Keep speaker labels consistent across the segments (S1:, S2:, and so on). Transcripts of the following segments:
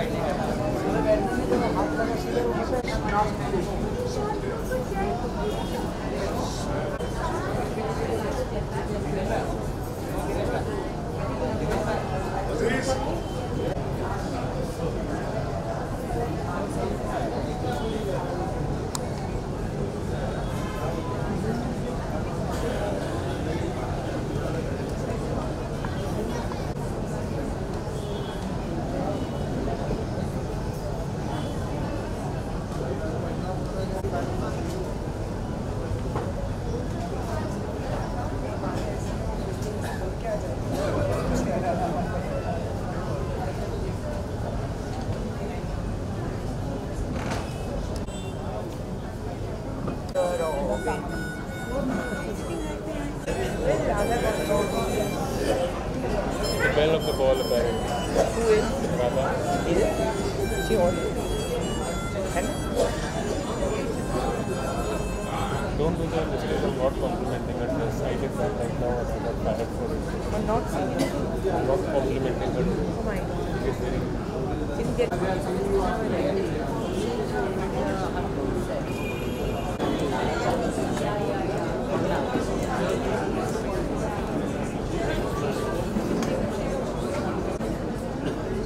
S1: The bell of the ball apparently.
S2: Who is?
S1: Baba.
S2: Is it? She ordered.
S1: Don't do the mistake of not complimenting her dress. I did that right now and I got fired for it.
S2: I'm not seeing it.
S1: Not complimenting her dress.
S2: Oh my god.
S1: It's very
S2: Didn't get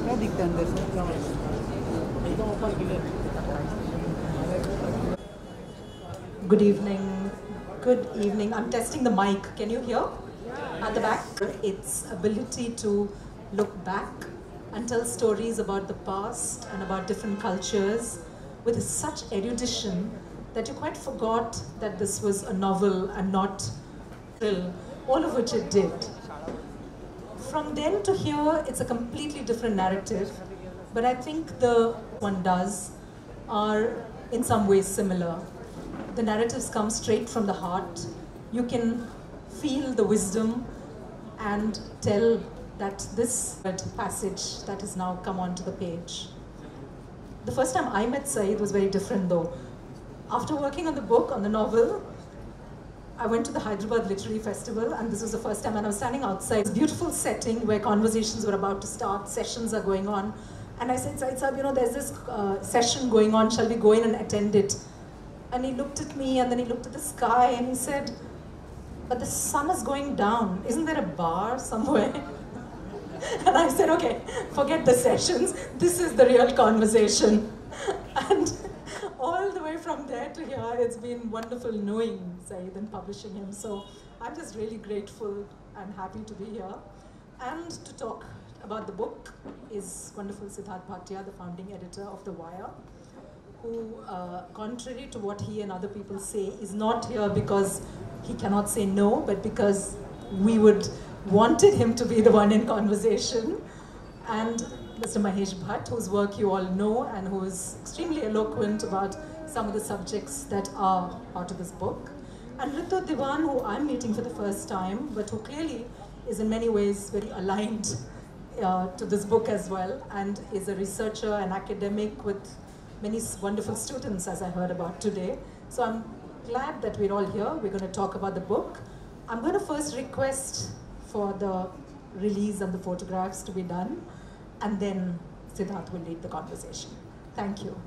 S2: क्या दिखता है अंदर से?
S3: Good evening. Good evening. I'm testing the mic. Can you hear? At the back. Its ability to look back and tell stories about the past and about different cultures with such erudition that you quite forgot that this was a novel and not thrill, all of which it did. From then to here, it's a completely different narrative, but I think the one does are in some ways similar. The narratives come straight from the heart. You can feel the wisdom and tell that this passage that has now come onto the page. The first time I met Saeed was very different though. After working on the book, on the novel, I went to the Hyderabad Literary Festival, and this was the first time, and I was standing outside this beautiful setting where conversations were about to start, sessions are going on, and I said, Saeed Saab, you know, there's this session going on, shall we go in and attend it? And he looked at me, and then he looked at the sky, and he said, but the sun is going down, isn't there a bar somewhere? And I said, okay, forget the sessions, this is the real conversation. And all the way from there to here, it's been wonderful knowing Saeed and publishing him. So I'm just really grateful and happy to be here. And to talk about the book is wonderful Siddharth Bhatia, the founding editor of The Wire, who, contrary to what he and other people say, is not here because he cannot say no, but because we would wanted him to be the one in conversation. And Mr. Mahesh Bhatt, whose work you all know and who is extremely eloquent about some of the subjects that are part of this book. And Ritu Diwan, who I'm meeting for the first time, but who clearly is in many ways very aligned to this book as well, and is a researcher and academic with many wonderful students, as I heard about today. So I'm glad that we're all here. We're going to talk about the book. I'm going to first request for the release and the photographs to be done, and then Siddharth will lead the conversation. Thank you.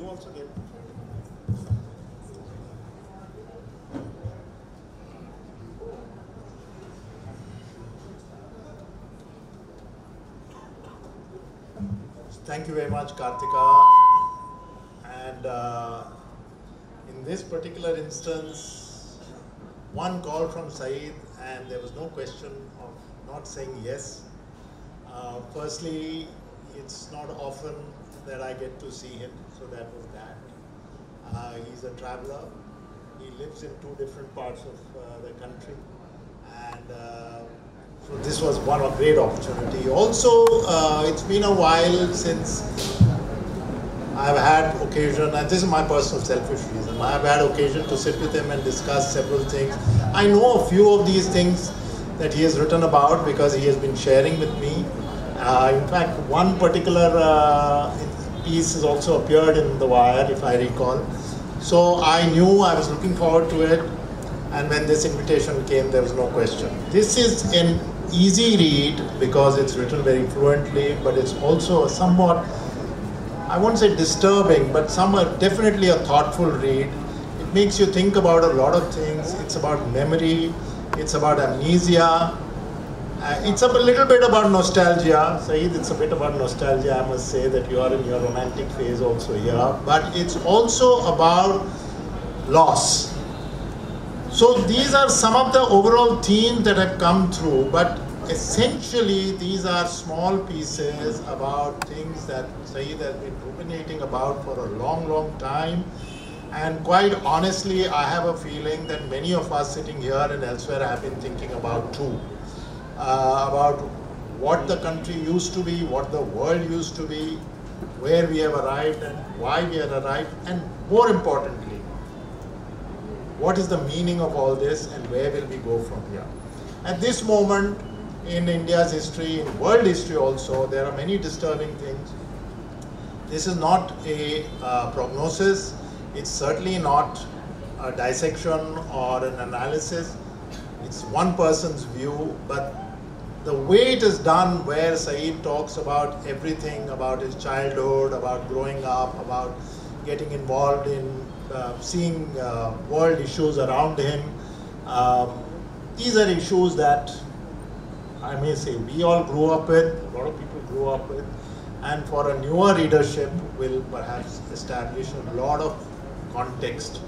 S4: also get. Thank you very much, Kartika. And in this particular instance, one call from Saeed, and there was no question of not saying yes. Firstly, it's not often that I get to see him, so that was that. He's a traveler. He lives in 2 different parts of the country, and so this was one of great opportunity. Also, it's been a while since I've had occasion, and this is my personal selfish reason, I've had occasion to sit with him and discuss several things. I know a few of these things that he has written about because he has been sharing with me. In fact, one particular piece has also appeared in The Wire, if I recall. So I knew I was looking forward to it, and when this invitation came, there was no question. This is an easy read because it's written very fluently, but it's also a somewhat, I won't say disturbing, but somewhat definitely a thoughtful read. It makes you think about a lot of things. It's about memory, it's about amnesia, it's a little bit about nostalgia. Saeed, it's a bit about nostalgia. I must say that you are in your romantic phase also here, but it's also about loss. So these are some of the overall themes that have come through, but essentially these are small pieces about things that Saeed has been ruminating about for a long, long time. And quite honestly, I have a feeling that many of us sitting here and elsewhere have been thinking about too. About what the country used to be, what the world used to be, where we have arrived and why we have arrived, and more importantly, what is the meaning of all this and where will we go from here? At this moment in India's history, in world history also, there are many disturbing things. This is not a prognosis. It's certainly not a dissection or an analysis. It's one person's view, but the way it is done, where Saeed talks about everything, about his childhood, about growing up, about getting involved in seeing world issues around him. These are issues that I may say we all grew up with, a lot of people grew up with, and for a newer readership will perhaps establish a lot of context.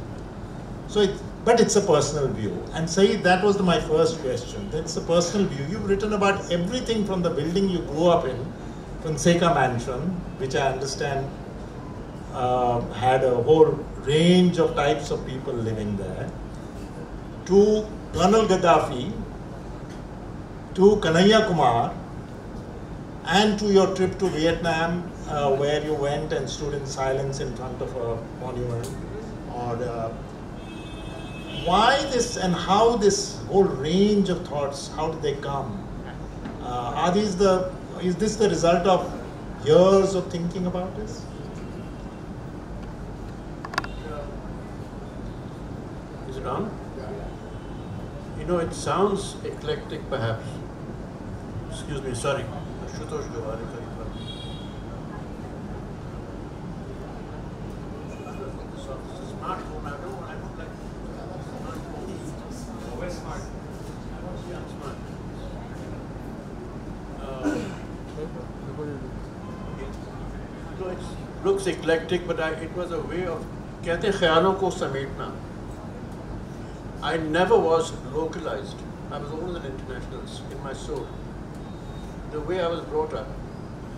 S4: So, but it's a personal view. And Saeed, that was my first question. That's a personal view. You've written about everything from the building you grew up in, Fonseca Mansion, which I understand had a whole range of types of people living there, to Colonel Gaddafi, to Kanhaiya Kumar, and to your trip to Vietnam, where you went and stood in silence in front of a monument. Or why this and how this whole range of thoughts, how did they come? Is this the result of years of thinking about this?
S5: Is it on? You know, it sounds eclectic perhaps. Excuse me, sorry. Ashutosh Gaware ka smartphone, I don't like smartphone. Where's smart? Yeah, smart. So it looks eclectic, but it was a way of कहते हैं ख्यालों को समेटना. I never was localized. I was always an internationalist in my soul, the way I was brought up.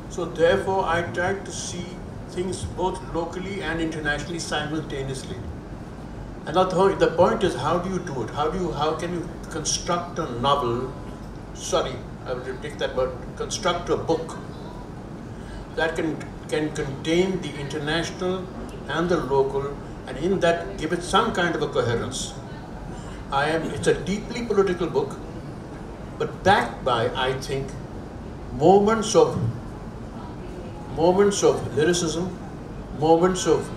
S5: So therefore, I tried to see things both locally and internationally simultaneously. And the point is, how do you do it? How can you construct a novel? Sorry, I will take that word. Construct a book that can contain the international and the local, and in that give it some kind of a coherence. It's a deeply political book, but backed by, I think, moments of lyricism, moments of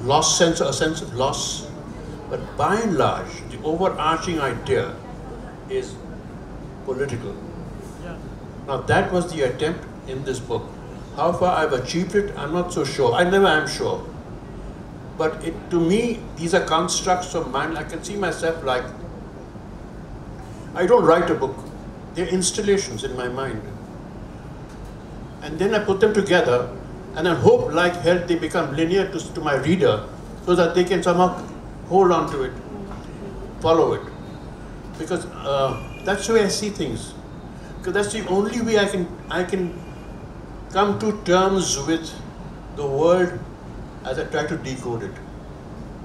S5: a sense of loss. But by and large, the overarching idea is political. Yeah. Now that was the attempt in this book. How far I've achieved it, I'm not so sure. I never am sure. But to me, these are constructs of mind. I can see myself like, I don't write a book. They're installations in my mind. And then I put them together, and I hope, like hell, they become linear to my reader, so that they can somehow hold on to it, follow it. Because that's the way I see things. Because that's the only way I can come to terms with the world as I try to decode it.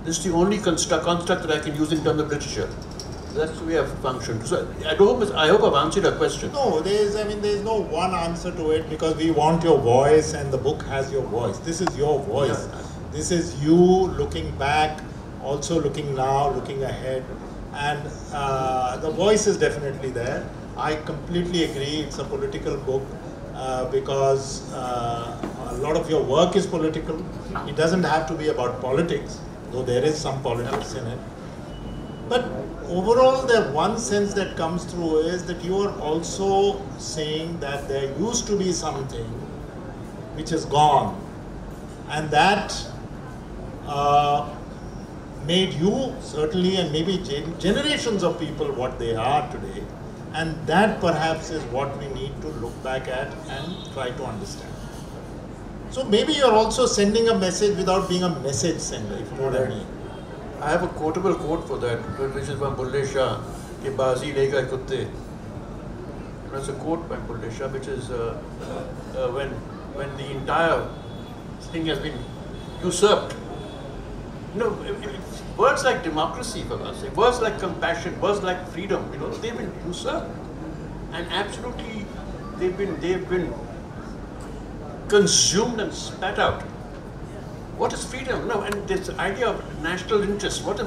S5: This is the only construct that I can use in terms of literature. That's the way I've functioned. So I hope I've answered your question.
S4: No, there's no one answer to it, because we want your voice, and the book has your voice. This is your voice.
S5: Yeah.
S4: This is you looking back, also looking now, looking ahead. And the voice is definitely there. I completely agree, it's a political book, because a lot of your work is political. It doesn't have to be about politics, though there is some politics in it. But overall, the one sense that comes through is that you are also saying that there used to be something which is gone, and that made you certainly, and maybe generations of people, what they are today. And that perhaps is what we need to look back at and try to understand. So maybe you're also sending a message without being a message sender, if you know what I mean.
S5: I have a quotable quote for that, which is from Bulle Shah, "Ke baazi le gaye kutte." That's a quote by Bulle Shah, which is when the entire thing has been usurped. Words like democracy, for us, words like compassion, words like freedom, they've been usurped, and absolutely they've been consumed and spat out. What is freedom? No, and this idea of national interest. What is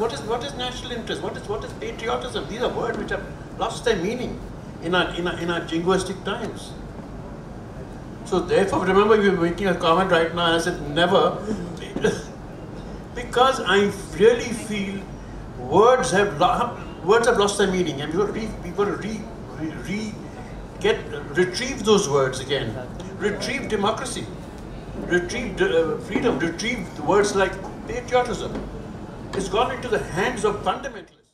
S5: national interest? What is patriotism? These are words which have lost their meaning in our jingoistic times. So therefore, remember, you were making a comment right now, and I said never, because I really feel words have lost their meaning, and we've got to retrieve those words again, retrieve democracy, retrieve freedom, retrieve words like patriotism. It's gone into the hands of fundamentalists.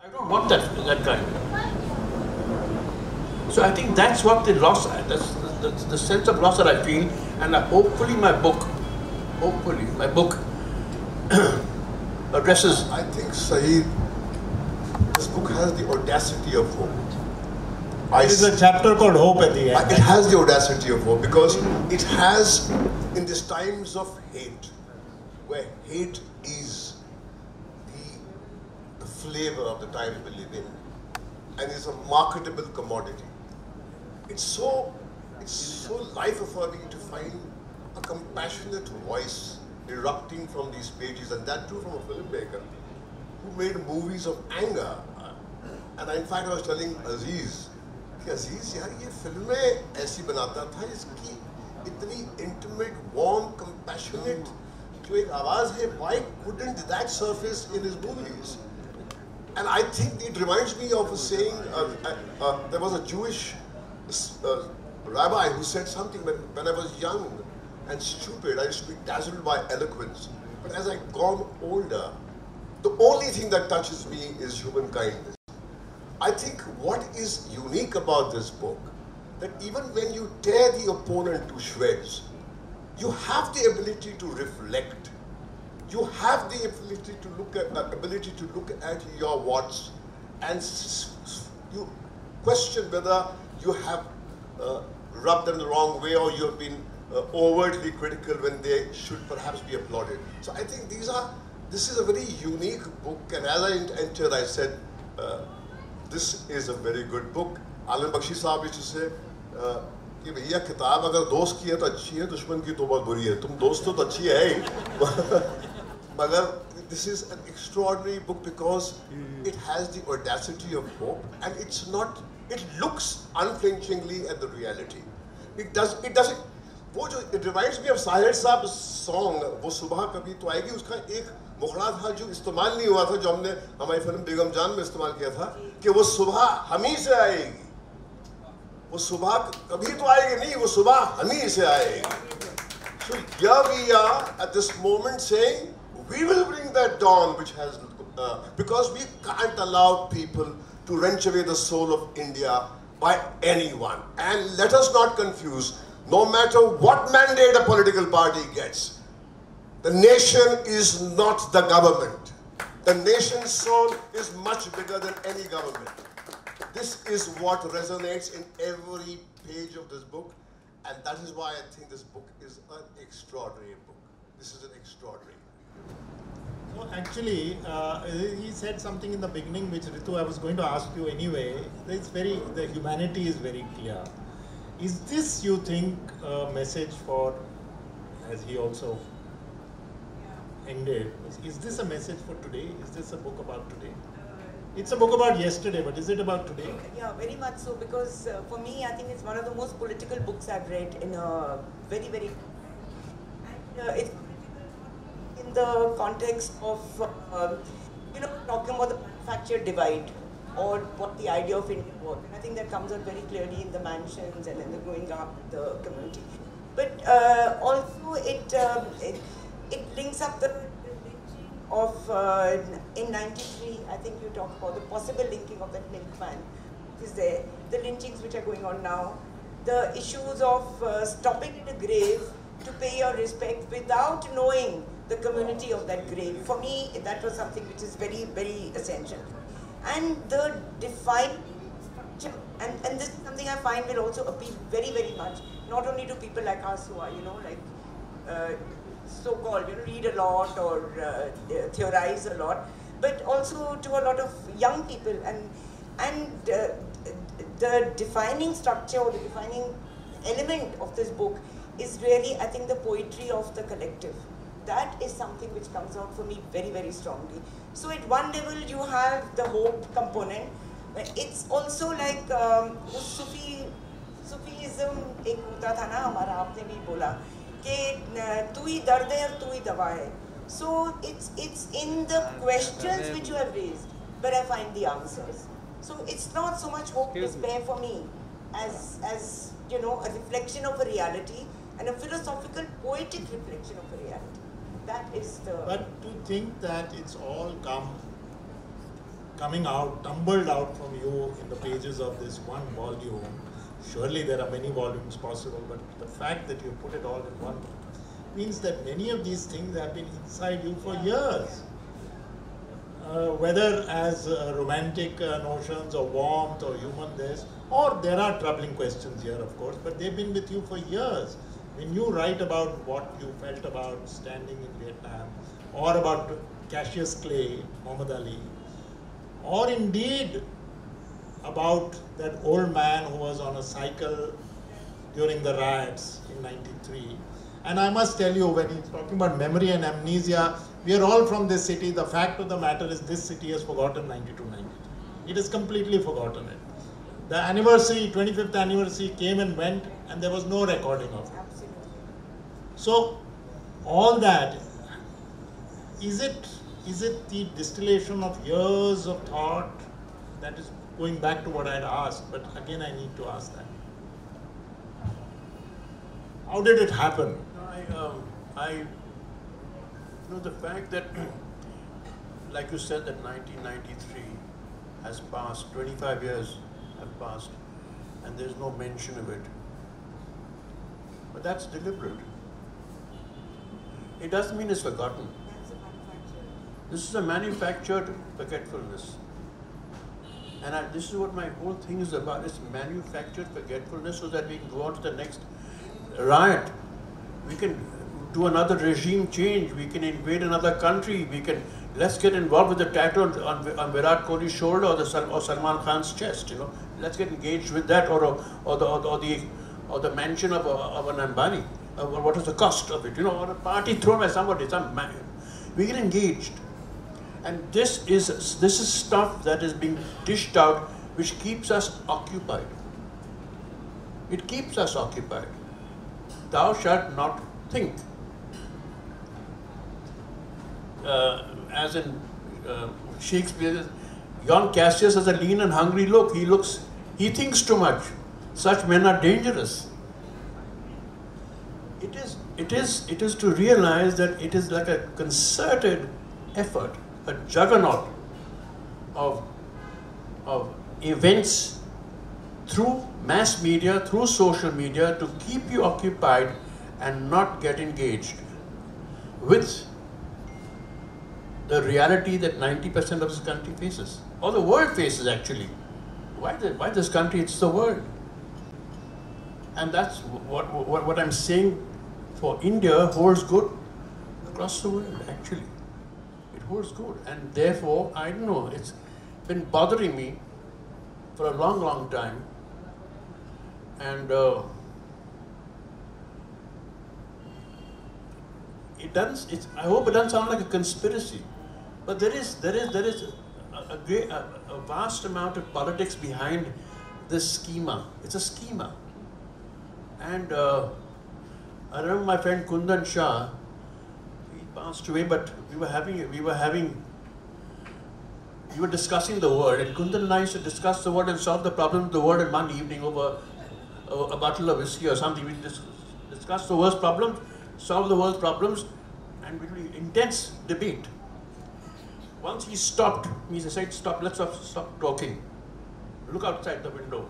S5: I don't want that kind. So I think that's what the loss, that's the sense of loss that I feel, and hopefully my book addresses.
S6: I think, Saeed, this book has the audacity of hope.
S4: There is a chapter called Hope at the end.
S6: It has the audacity of hope, because it has, in these times of hate, where hate is the flavor of the times we live in, and is a marketable commodity. It's so life-affirming to find a compassionate voice erupting from these pages, and that too from a filmmaker who made movies of anger. And in fact, I was telling Aziz, Aziz, yaar, ye filmein aisi banata tha, iski itni intimate, warm, compassionate, jo ek awaaz hai, why couldn't that surface in his movies? And I think it reminds me of a saying, there was a Jewish rabbi who said something when I was young and stupid, I used to be dazzled by eloquence. But as I gone older, the only thing that touches me is human kindness. I think what is unique about this book, that even when you tear the opponent to shreds, you have the ability to reflect. You have the ability to look at your warts and you question whether you have rubbed them the wrong way, or you have been overtly critical when they should perhaps be applauded. So I think this is a very unique book, and as I entered, I said, this is a very good book. Alim Bakshi Sahab used to say, कि भैया किताब अगर दोस्त की है तो अच्छी है, दुश्मन की तो बहुत बुरी है. तुम दोस्त तो अच्छी है ही. Magar, this is an extraordinary book because it has the audacity of hope, and it looks unflinchingly at the reality. It doesn't, it reminds me of Sahir Saab's song, वो सुबह कभी तो आएगी, उसका एक मुखड़ा था जो इस्तेमाल नहीं हुआ था, जो हमने हमारी फिल्म बेगम जान में इस्तेमाल किया था, कि वो सुबह हम ही से आएगी। वो सुबह कभी तो आएगी नहीं, वो सुबह हम ही से आएगी। So here we are at this moment saying we will bring that dawn which has, because we can't allow people to wrench away the soul of India by anyone. And let us not confuse, no matter what mandate a political party gets, the nation is not the government. The nation's soul is much bigger than any government. This is what resonates in every page of this book, and that is why I think this book is an extraordinary book. This is an extraordinary book.
S4: So actually, he said something in the beginning which, Ritu, I was going to ask you anyway. The humanity is very clear. Is this, you think, a message for, as he also ended, is this a message for today? Is this a book about today? It's a book about yesterday, but is it about today?
S7: Yeah, very much so, because for me, I think it's one of the most political books I've read in a very, very... And it's in the context of, talking about the manufactured divide, or what the idea of India was. And I think that comes out very clearly in the mansions and in the growing up, the community. But also it links up the of in '93, I think you talk about the possible linking of that milkman is there, the lynchings which are going on now, the issues of stopping at a grave to pay your respect without knowing the community of that grave. For me, that was something which is very, very essential. And the defined structure, and this is something I find will also appeal very, very much, not only to people like us who are, so-called, read a lot or theorize a lot, but also to a lot of young people. And the defining structure or the defining element of this book is really, I think, the poetry of the collective. That is something which comes out for me very, very strongly. So at one level, you have the hope component, but it's also like Sufism एक होता था ना हमारा, आपने भी बोला कि तू ही दर्द है और तू ही दवा है. So it's in the questions which you have raised, but I find the answers. So it's not so much hope, despair for me, as a reflection of a reality and a philosophical, poetic reflection of a reality. That is the.
S4: But to think that it's all coming out, tumbled out from you in the pages of this one volume. Surely there are many volumes possible, but the fact that you put it all in one means that many of these things have been inside you for years. Whether as romantic notions or warmth or human this, or there are troubling questions here, of course, but they've been with you for years. When you write about what you felt about standing in Vietnam, or about Cassius Clay, Muhammad Ali, or indeed about that old man who was on a cycle during the riots in '93. And I must tell you, when he's talking about memory and amnesia, we are all from this city. The fact of the matter is this city has forgotten 92-93. It has completely forgotten it. The anniversary, 25th anniversary came and went, and there was no recording of it.
S7: Absolutely.
S4: So all that, is it the distillation of years of thought? That is going back to what I had asked, but again I need to ask that. How did it happen?
S5: The fact that, like you said, that 1993 has passed, 25 years have passed, and there's no mention of it. But that's deliberate. It doesn't mean it's forgotten.
S7: That's a manufactured.
S5: This is a manufactured forgetfulness. And this is what my whole thing is about, is manufactured forgetfulness, so that we can go on to the next riot. We can do another regime change. We can invade another country. Let's get involved with the tattoo on Virat Kohli's shoulder or Salman Khan's chest. Let's get engaged with that, or the mansion of an Ambani. What is the cost of it? Or a party thrown by somebody. We get engaged. And this is stuff that is being dished out, which keeps us occupied. It keeps us occupied. Thou shalt not think. as in Shakespeare, John Cassius has a lean and hungry look. He thinks too much. Such men are dangerous. It is to realize that it is like a concerted effort, a juggernaut of events through mass media, through social media, to keep you occupied and not get engaged with the reality that 90% of this country faces, or the world faces actually. Why this country? It's the world. And that's what I'm saying for India holds good across the world, actually. It holds good. And therefore, I don't know, it's been bothering me for a long, long time. And I hope it doesn't sound like a conspiracy, but there is a vast amount of politics behind this schema. It's a schema. And I remember my friend Kundan Shah, he passed away, but we were discussing the world, and Kundan and I used to discuss the world and solve the problem of the world in one evening over a bottle of whiskey or something. We discuss the world's problems, solve the world's problems, and really intense debate. Once he stopped, he said, "Stop, let's stop talking. Look outside the window."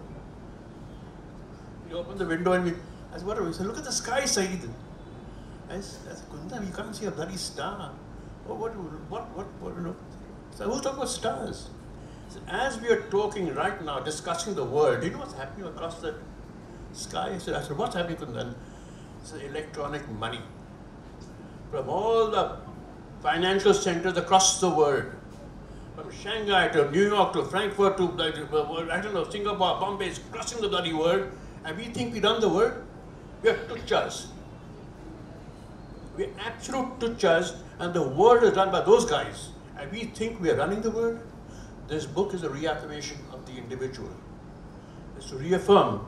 S5: He opened the window and I said, "What are we?" He said, "Look at the sky, Saeed." I said, "Kundan, you can't see a bloody star." Oh, what, you know? So who's talking about stars? So as we are talking right now, discussing the world, do you know what's happening across the sky? I said, "What's happening, Kundan?" He said, "Electronic money. From all the financial centers across the world, from Shanghai to New York to Frankfurt to, I don't know, Singapore, Bombay, is crossing the bloody world, and we think we run the world? We are tuchas. We are absolute tuchas, and the world is run by those guys, and we think we are running the world." This book is a reaffirmation of the individual. It's to reaffirm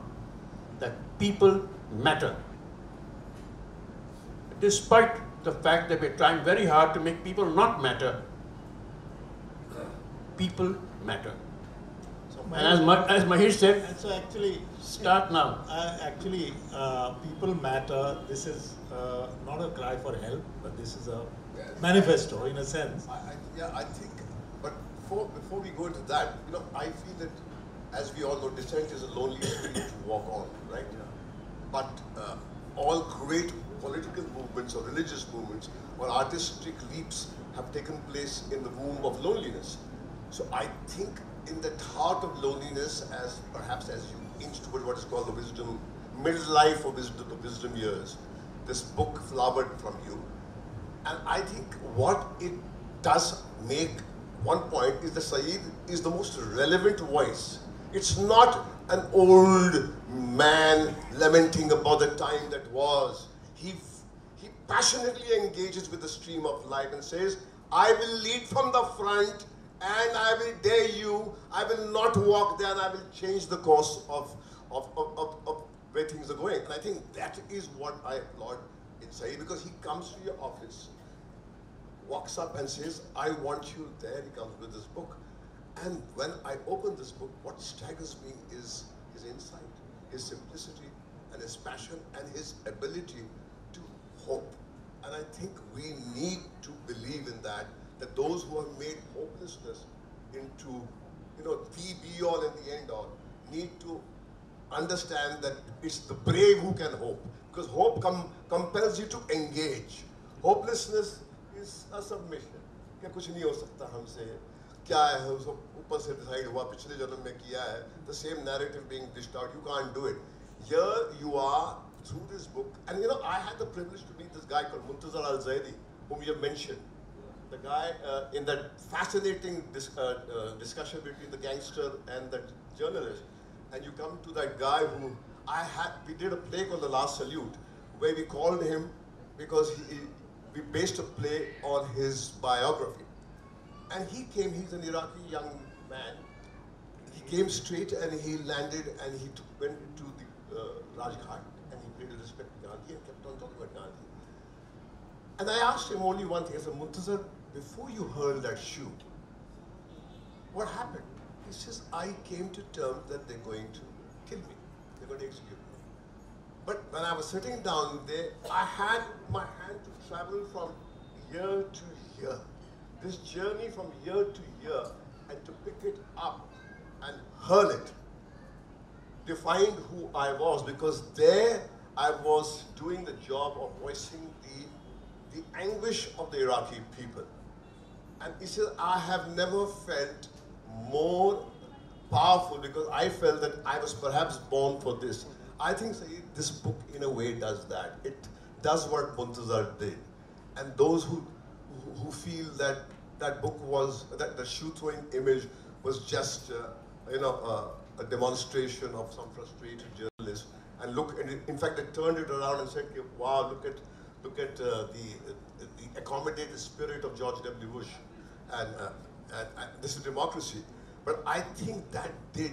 S5: that people matter. Despite the fact that we're trying very hard to make people not matter, people matter.
S4: So
S5: And as Mahesh said,
S4: and so actually,
S5: start now.
S4: People matter. This is not a cry for help, but this is a manifesto in a sense.
S6: I think, but before we go into that, I feel that, as we all know, dissent is a lonely street to walk on, right? But all great political movements or religious movements or artistic leaps have taken place in the womb of loneliness. So I think in the heart of loneliness, as you inch toward what is called the wisdom, middle life or the wisdom years, this book flowered from you. And I think what it does make one point is that Saeed is the most relevant voice. It's not an old man lamenting about the time that was. He passionately engages with the stream of life and says, "I will lead from the front and I will dare you. I will not walk there and I will change the course of where things are going." And I think that is what I applaud in Saeed, because he comes to your office, walks up and says, "I want you there." He comes with this book. And when I open this book, what staggers me is his insight, his simplicity, and his passion, and his ability to hope. And I think we need to believe in that those who have made hopelessness into, the be-all and the end-all, need to understand that it's the brave who can hope. Because hope compels you to engage. Hopelessness is a submission. क्या कुछ नहीं हो सकता हमसे, क्या है उसको ऊपर से decide हुआ, पिछले जन्म में किया है, the same narrative being dished out, you can't do it. Here you are through this book, and I had the privilege to meet this guy called Muntazar Al-Zaidi, whom you have mentioned. The guy in that fascinating discussion between the gangster and the journalist, and you come to that guy who we did a play called The Last Salute, where we called him because we based a play on his biography. And he came, he's an Iraqi young man. He came straight and he landed and he went to the Rajghat and he paid respect to Gandhi and kept on talking about Gandhi. And I asked him only one thing. I said, "Muntazar, before you hurl that shoe, what happened? He says, I came to terms that they're going to kill me. They're going to execute me. But when I was sitting down there, I had my hand to travel from year to year. This journey from year to year, and to pick it up and hurl it, defined who I was, because there I was doing the job of voicing the anguish of the Iraqi people. And he said, I have never felt more powerful, because I felt that I was perhaps born for this. I think this book in a way does that. It does what Muntazar did. And those who feel that that book was, that the shoe throwing image was just, a demonstration of some frustrated journalist, and look, and in fact, they turned it around and said, wow, look at the accommodated spirit of George W. Bush, and this is democracy. But I think that did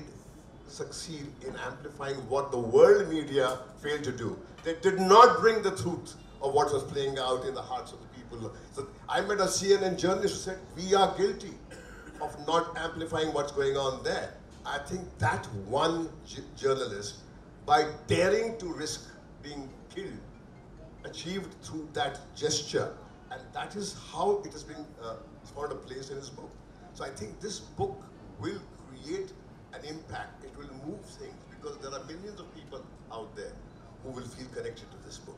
S6: succeed in amplifying what the world media failed to do. They did not bring the truth of what was playing out in the hearts of the people. So I met a CNN journalist who said, we are guilty of not amplifying what's going on there. I think that one journalist, by daring to risk being killed, achieved through that gesture. And that is how it has been found a place in his book. So I think this book will create an impact. It will move things, because there are millions of people out there who will feel connected to this book.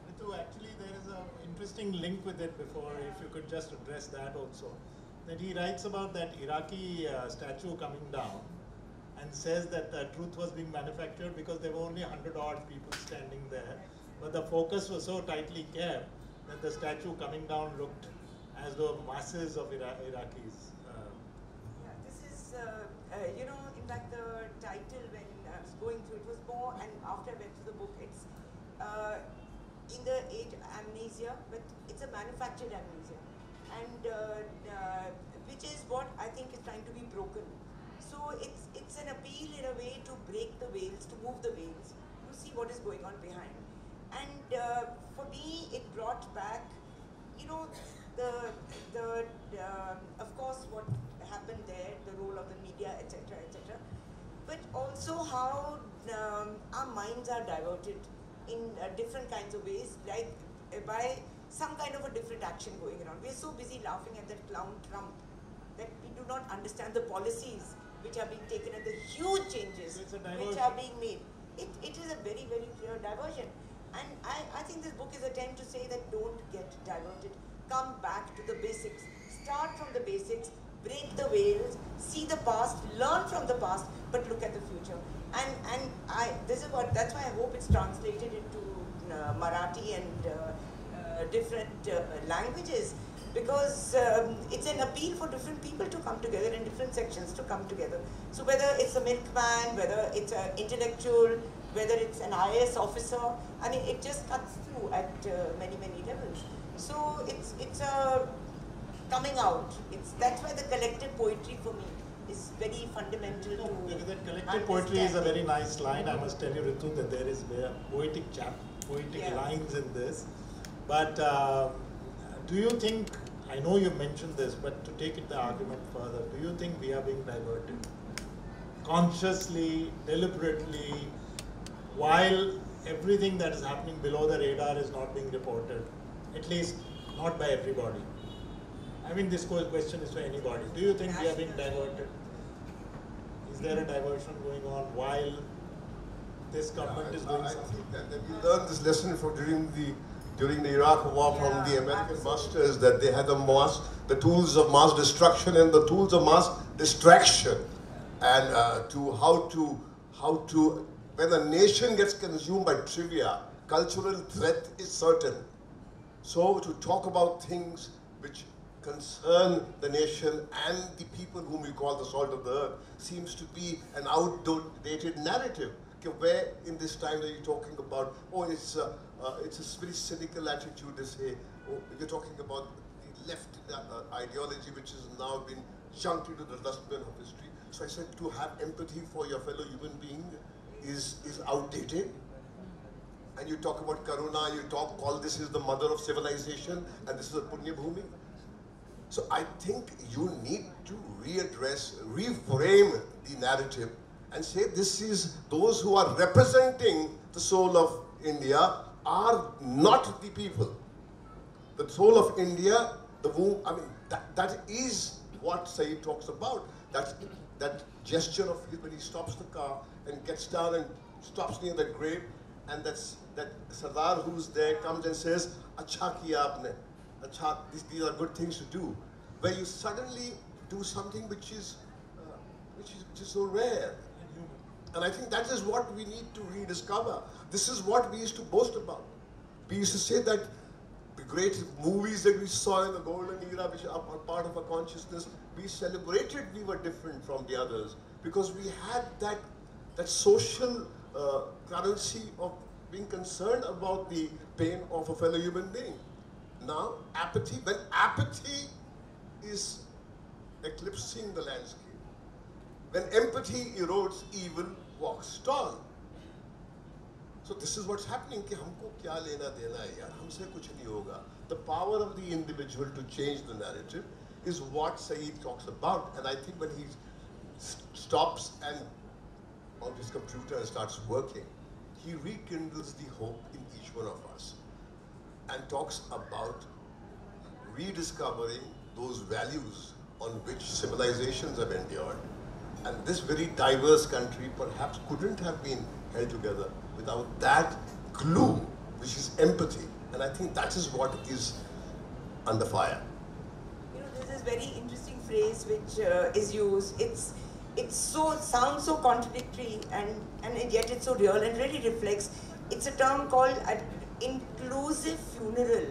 S4: Ritu, actually there is an interesting link with it before, if you could just address that also. That he writes about that Iraqi statue coming down, and says that the truth was being manufactured because there were only 100 odd people standing there. But the focus was so tightly kept that the statue coming down looked as though masses of Iraqis.
S7: This is, in fact, the title when I was going through, it was more, and after I went through the book, it's in the age of amnesia, but it's a manufactured amnesia, and which is what I think is trying to be broken. So it's an appeal in a way to break the veils, to move the veils, to see what is going on behind. And for me, it brought back, of course, what happened there, the role of the media, etc., etc. But also how our minds are diverted in different kinds of ways, like by some kind of a different action going around. We're so busy laughing at that clown Trump that we do not understand the policies which are being taken and the huge changes which are being made. It is a very, very clear diversion. And I think this book is an attempt to say that don't get diverted. Come back to the basics. Start from the basics, break the veils, see the past, learn from the past, but look at the future. And that's why I hope it's translated into Marathi and different languages, because it's an appeal for different people to come together and different sections to come together. So whether it's a milkman, whether it's an intellectual, whether it's an IAS officer, I mean, it just cuts through at many, many levels. So it's a coming out. That's why the collective poetry for me is very fundamental to
S4: Because that collective poetry is a very nice line. I must tell you, Ritu, that there is poetic lines in this. But do you think, I know you mentioned this, but to take it the argument further, do you think we are being diverted? Consciously, deliberately, while everything that is happening below the radar is not being reported, at least not by everybody. I mean, this question is for anybody. Do you think we are being diverted? Is there a diversion going on while this government is doing something?
S6: I think that we learned this lesson from during the Iraq War from the American masters, that they had the tools of mass destruction and the tools of mass distraction, and how to when a nation gets consumed by trivia, cultural threat is certain. So to talk about things which concern the nation and the people whom we call the salt of the earth seems to be an outdated narrative. Okay, where in this time are you talking about, it's a very cynical attitude to say, you're talking about the left ideology which has now been chunked into the dustbin of history. So I said, to have empathy for your fellow human being is outdated. And you talk about Karuna, call this is the mother of civilization, and this is a Punya Bhumi. So I think you need to readdress, reframe the narrative and say this is those who are representing the soul of India are not the people. The soul of India, the womb, I mean, that is what Saeed talks about. That gesture of his when he stops the car and gets down and stops near the grave, and that Sardar who's there comes and says, "Acha kiya aapne, acha, these are good things to do." Where you suddenly do something which is so rare. And I think that is what we need to rediscover. This is what we used to boast about. We used to say that the great movies that we saw in the golden era, which are part of our consciousness, we celebrated we were different from the others because we had that social currency of being concerned about the pain of a fellow human being. Now, apathy, when apathy is eclipsing the landscape, when empathy erodes, evil walks tall. So this is what's happening. कि हमको क्या लेना देना है यार, हमसे कुछ नहीं होगा. The power of the individual to change the narrative is what Saeed talks about. And I think when he stops and on his computer and starts working, he rekindles the hope in each one of us and talks about rediscovering those values on which civilizations have endured. And this very diverse country perhaps couldn't have been held together without that glue, which is empathy. And I think that is what is under fire.
S7: You know, there's this very interesting phrase which is used. Sounds so contradictory and yet it's so real and really reflects. It's a term called inclusive funeral.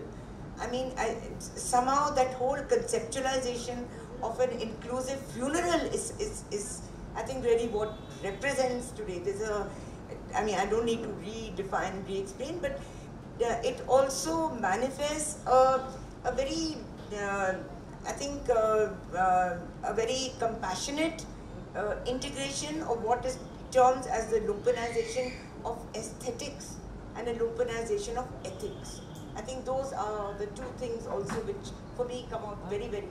S7: I mean, somehow that whole conceptualization of an inclusive funeral is I think really what represents today. I don't need to redefine, re-explain, but it also manifests a very, I think, a very compassionate integration of what is termed as the lumpenization of aesthetics and a lumpenization of ethics. I think those are the two things also which, for me, come out very, very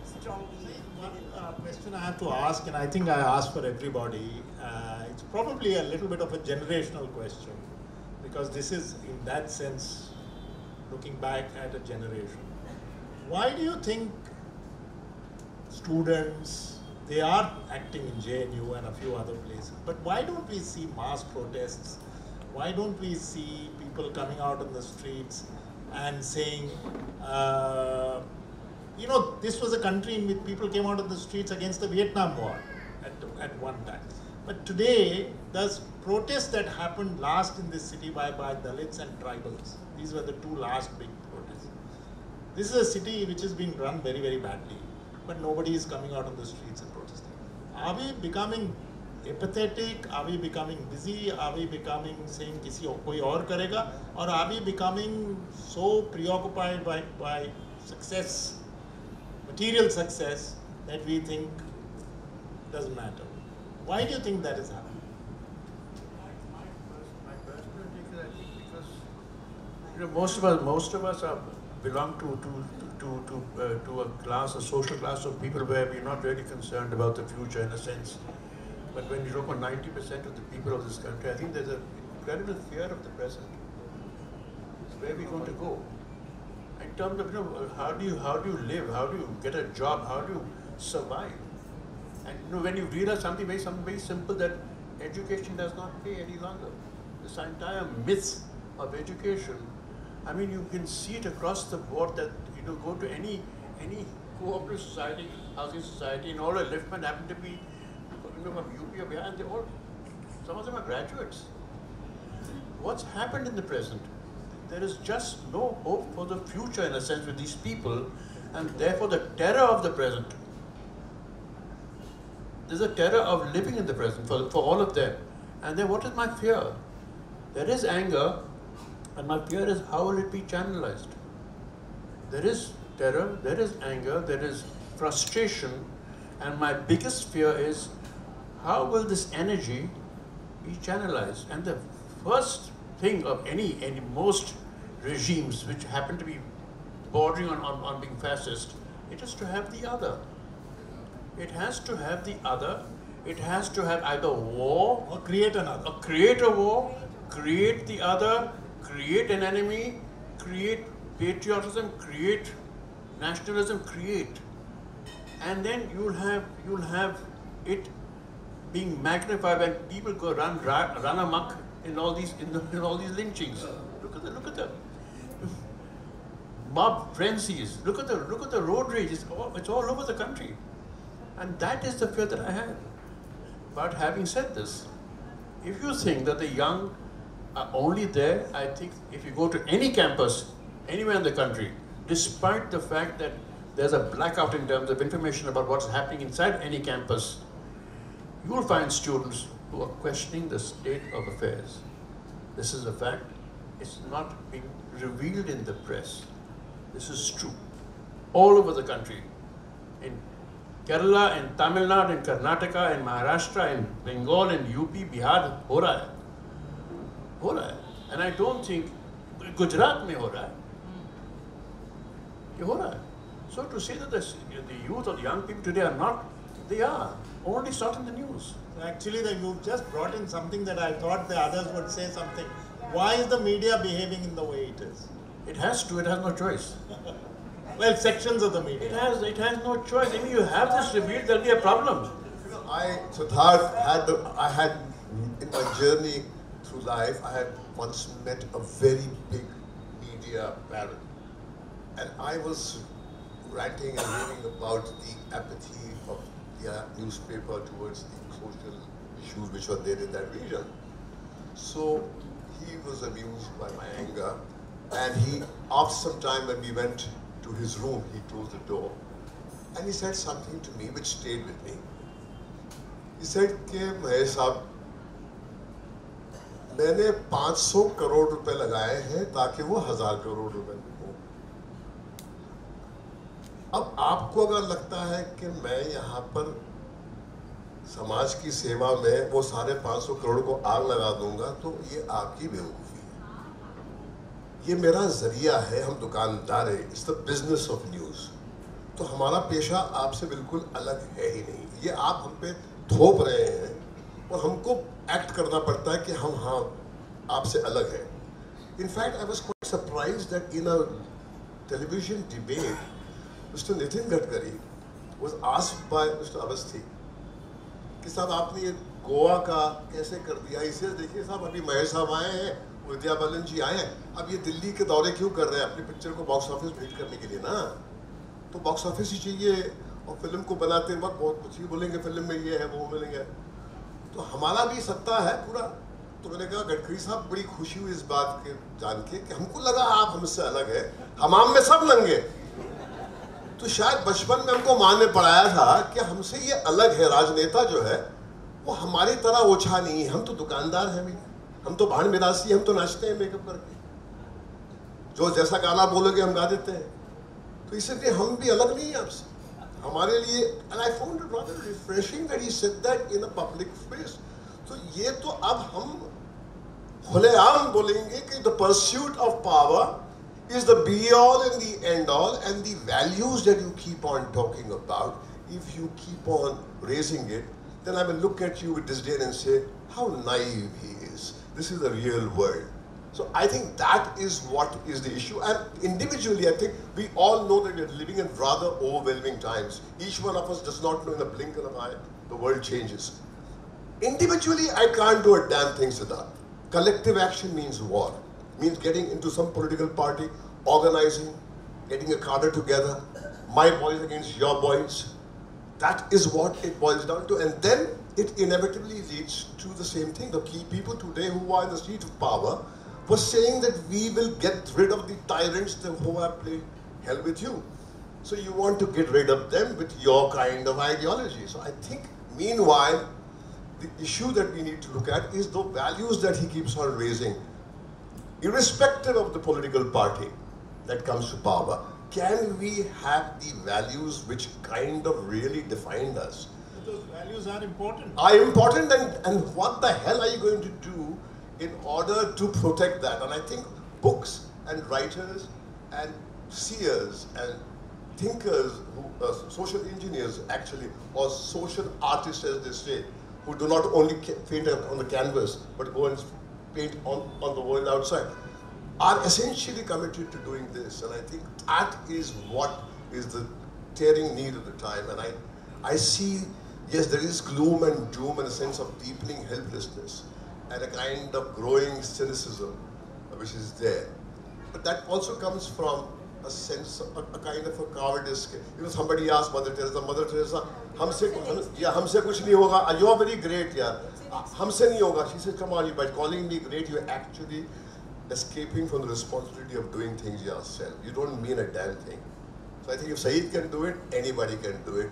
S7: strongly.
S4: One question I have to ask, and I think I ask for everybody, it's probably a little bit of a generational question, because this is, in that sense, looking back at a generation. Why do you think students, they are acting in JNU and a few other places, but why don't we see mass protests? Why don't we see people coming out on the streets and saying, you know, this was a country in which people came out on the streets against the Vietnam War at one time. But today, there's protests that happened last in this city by Dalits and tribals. These were the two last big protests. This is a city which is being run very, very badly, but nobody is coming out on the streets and protesting. Are we becoming apathetic? Are we becoming busy? Are we becoming saying koi aur karega? Or are we becoming so preoccupied by success, material success, that we think doesn't matter? Why do you think that is happening?
S5: My personal take is, I think, because you know, most of us belong to a class, a social class of people where we're not really concerned about the future in a sense. But when you talk about 90% of the people of this country, I think there's an incredible fear of the present. Where are we going to go? In terms of, you know, how do you live? How do you get a job? How do you survive? And you know, when you realize something very simple, that education does not pay any longer. This entire myth of education, I mean, you can see it across the board that, you know, go to any cooperative society, housing society, and all the liftmen happen to be, you know, from UP or Bihar, and some of them are graduates. What's happened in the present? There is just no hope for the future in a sense with these people, and therefore the terror of the present. There's a terror of living in the present for all of them. And then what is my fear? There is anger, and my fear is how will it be channelized? There is terror, there is anger, there is frustration, and my biggest fear is how will this energy be channelized? And the first thing of most regimes which happen to be bordering on being fascist It is to have the other. It has to have the other. It has to have either war
S4: Or create another.
S5: or create a war, create the other, create an enemy, create patriotism, create nationalism, create. And then you'll have it being magnified when people go run amok in all these lynchings. Look at the mob frenzies. Look at the road rage. It's all over the country, and that is the fear that I have. But having said this, if you think that the young are only there, I think if you go to any campus, anywhere in the country, despite the fact that there's a blackout in terms of information about what's happening inside any campus, you will find students who are questioning the state of affairs. This is a fact. It's not being revealed in the press. This is true. All over the country. In Kerala, in Tamil Nadu, in Karnataka, in Maharashtra, in Bengal, in UP, Bihar, ho raha hai. Ho raha hai. And I don't think Gujarat mein ho raha hai. Ye ho raha hai. So to say that the youth or the young people today are not, they are. Only it's not in the news.
S4: Actually, you've just brought in something that I thought the others would say something. Why is the media behaving in the way it is?
S5: It has to, it has no choice.
S4: Well, sections of the media.
S5: It has no choice. If you have this revealed, there'll be a problem.
S6: Siddharth, I had in my journey through life, I had once met a very big media baron. And I was ranting and raving about the apathy of the newspaper towards the social issues which were there in that region. So he was amused by my anger, and he, after some time when we went to his room, he closed the door, and he said something to me which stayed with me. He said, Mahesh साहब, मैंने 500 करोड़ रुपए लगाए हैं ताकि वो 1000 करोड़ रुपए में हो। अब आपको अगर लगता है कि मैं यहाँ पर समाज की सेवा में वो सारे 500 करोड़ को आग लगा दूंगा, तो ये आपकी बेवकूफ़ी है। ये मेरा जरिया है, हम दुकानदार हैं, it's the business of news. तो हमारा पेशा आपसे बिल्कुल अलग है ही नहीं। ये आप हम पे थोप रहे हैं और हमको एक्ट करना पड़ता है कि हम हाँ आपसे अलग हैं। In fact I was quite surprised that in a television debate Mr. Nitin Gadkari was asked by Mr. Awasthi कि साहब आपने ये गोवा का कैसे कर दिया। इसे देखिए साहब, अभी महेश साहब आए हैं, विद्या बालन जी आए हैं, अब ये दिल्ली के दौरे क्यों कर रहे हैं? अपनी पिक्चर को बॉक्स ऑफिस में हिट करने के लिए ना। तो बॉक्स ऑफिस ही चाहिए, और फिल्म को बनाते वक्त बहुत कुछ ही बोलेंगे, फिल्म में ये है वो मिलेंगे। तो हमारा भी सत्ता है पूरा। तो मैंने कहा गडकरी साहब, बड़ी खुशी हुई इस बात के जान के कि हमको लगा आप हमसे अलग है, हमाम में सब नंगे। तो शायद बचपन में हमको माँ ने पढ़ाया था कि हमसे ये अलग है, राजनेता जो है वो हमारी तरह ओछा नहीं है। हम तो दुकानदार हैं भी, हम तो भाड़ मिरासी, हम तो नाचते हैं मेकअप करके, जो जैसा गाना बोलोगे हम गा देते हैं। तो इसलिए हम भी अलग नहीं है आपसे, हमारे लिए। And I found it rather refreshing that he said that in a public space. तो ये तो अब हम खुलेआम बोलेंगे कि the pursuit of power is the be-all and the end-all, and the values that you keep on talking about, if you keep on raising it, then I will look at you with disdain and say, how naive he is. This is the real world. So I think that is what is the issue. And individually, I think we all know that we are living in rather overwhelming times. Each one of us does not know in a blink of an eye, the world changes. Individually, I can't do a damn thing, Siddharth. Collective action means war. Means getting into some political party, organizing, getting a cadre together, my boys against your boys. That is what it boils down to, and then it inevitably leads to the same thing. The key people today who are in the seat of power were saying that we will get rid of the tyrants who have played hell with you. So you want to get rid of them with your kind of ideology. So I think, meanwhile, the issue that we need to look at is the values that he keeps on raising. Irrespective of the political party that comes to power, can we have the values which kind of really defined us?
S4: Those values are important.
S6: Are important, and what the hell are you going to do in order to protect that? And I think books and writers and seers and thinkers, social engineers actually, or social artists as they say, who do not only paint on the canvas, but go and paint on the world outside, are essentially committed to doing this. And I think that is what is the tearing need of the time. And I see, yes, there is gloom and doom and a sense of deepening helplessness and a kind of growing cynicism which is there. But that also comes from a sense of a kind of a cowardice. You know, somebody asked Mother Teresa, हमसे कुछ नहीं होगा. You are very great, yeah. हमसे नहीं होगा. She said, come on, by calling me great, you're actually escaping from the responsibility of doing things yourself. You don't mean a damn thing. So I think if Saeed can do it, anybody can do it.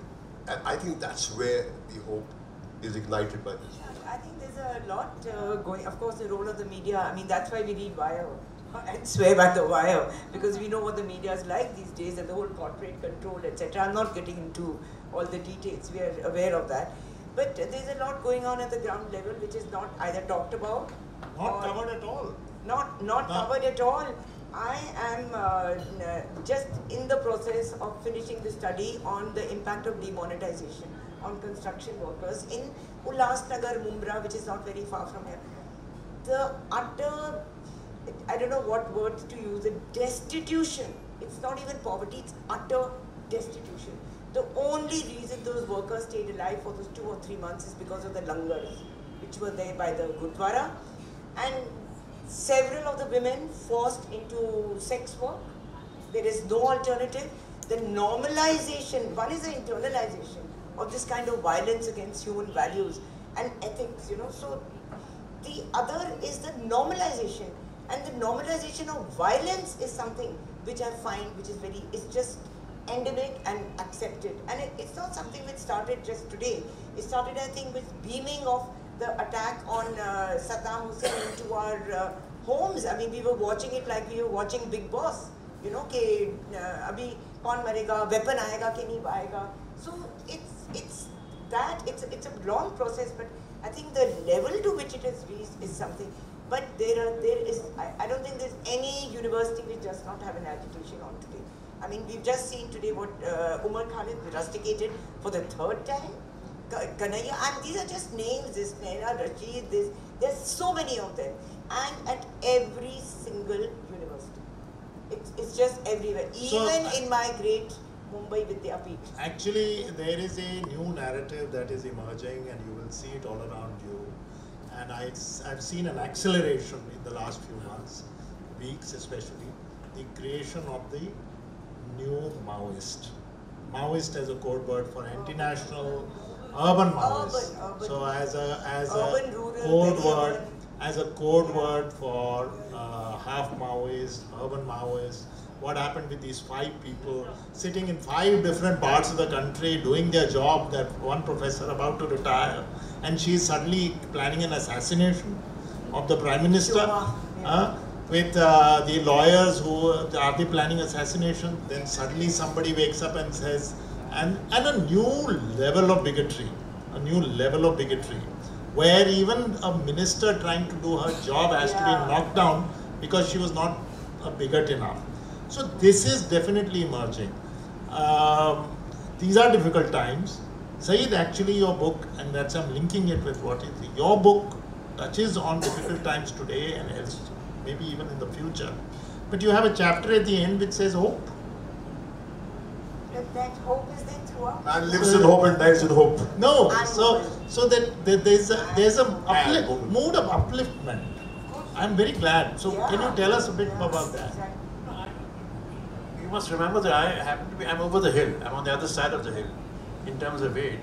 S6: And I think that's where the hope is ignited by this.
S7: I think there's a lot going. Of course, the role of the media. I mean, that's why we read Wire and swear by the Wire, because we know what the media is like these days and the whole corporate control, etc. I'm not getting into all the details. We are aware of that. But there's a lot going on at the ground level, which is not either talked about,
S4: Not covered at all.
S7: Not covered at all. I am just in the process of finishing the study on the impact of demonetization on construction workers in Ulhasnagar, Mumbai, which is not very far from here. The utter, I don't know what words to use, the destitution. It's not even poverty, it's utter destitution. The only reason those workers stayed alive for those 2 or 3 months is because of the langars, which were there by the Gurdwara. And several of the women forced into sex work. There is no alternative. The normalization, one is the internalization of this kind of violence against human values and ethics, you know. So the other is the normalization. And the normalization of violence is something which I find which is very, it's just endemic and accepted. And it's not something which started just today. It started, I think, with beaming of the attack on Saddam Hussein into our homes. I mean, we were watching it like we were watching Big Boss. You know, ke abhi kaun marega, weapon aayega ke nahi aayega. So it's a long process, but I think the level to which it has reached is something. But I don't think there's any university which does not have an agitation on today. I mean, we've just seen today what Umar Khalid rusticated for the 3rd time. Kanhaiya, and these are just names, this Naina, Rashid, there's so many of them. And at every single university. It's just everywhere. Even in my great Mumbai Vidyapeeth.
S4: Actually, there is a new narrative that is emerging and you will see it all around you. And I've seen an acceleration in the last few months, weeks especially, the creation of the new Maoist. Maoist as a code word for anti-national urban Maoist. So as a code word, as a code word for half Maoist, urban Maoist. What happened with these 5 people sitting in 5 different parts of the country doing their job, that one professor about to retire, and she is suddenly planning an assassination of the Prime Minister with the lawyers who are they planning assassination. Then suddenly somebody wakes up and says, and a new level of bigotry, where even a minister trying to do her job has to be knocked down because she was not a bigot enough. So this is definitely emerging. These are difficult times. Saeed, actually your book, and that's I'm linking it with what is your book touches on difficult times today and else, maybe even in the future. But you have a chapter at the end which says hope.
S7: That hope is there throughout.
S6: Man lives in hope and dies in hope.
S3: No, so that there's a mood of upliftment. I'm very glad. So can you tell us a bit about that?
S7: Exactly.
S5: You must remember that I happen to be, I'm over the hill. I'm on the other side of the hill in terms of age.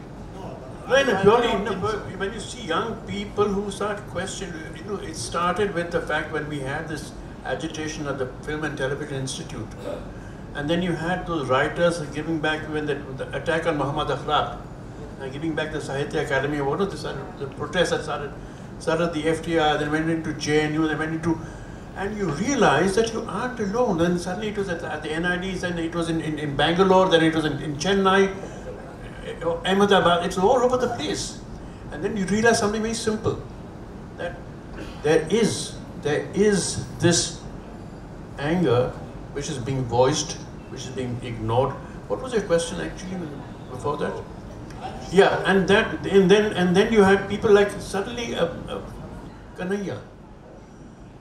S5: When you see young people who start questioning, you know, it started with the fact when we had this agitation at the Film and Television Institute. And then you had those writers giving back when the attack on Muhammad Akhlaq, giving back the Sahitya Academy, what was this? The protests that started the FTR, then went into JNU, then went into, and you realize that you aren't alone. Then suddenly it was at the NIDs, then it was in Bangalore, then it was in Chennai, Ahmedabad, it's all over the place. And then you realize something very simple, that there is this anger which is being voiced, which is being ignored, What was your question actually before that? Yeah, and then you had people like suddenly Kanhaiya.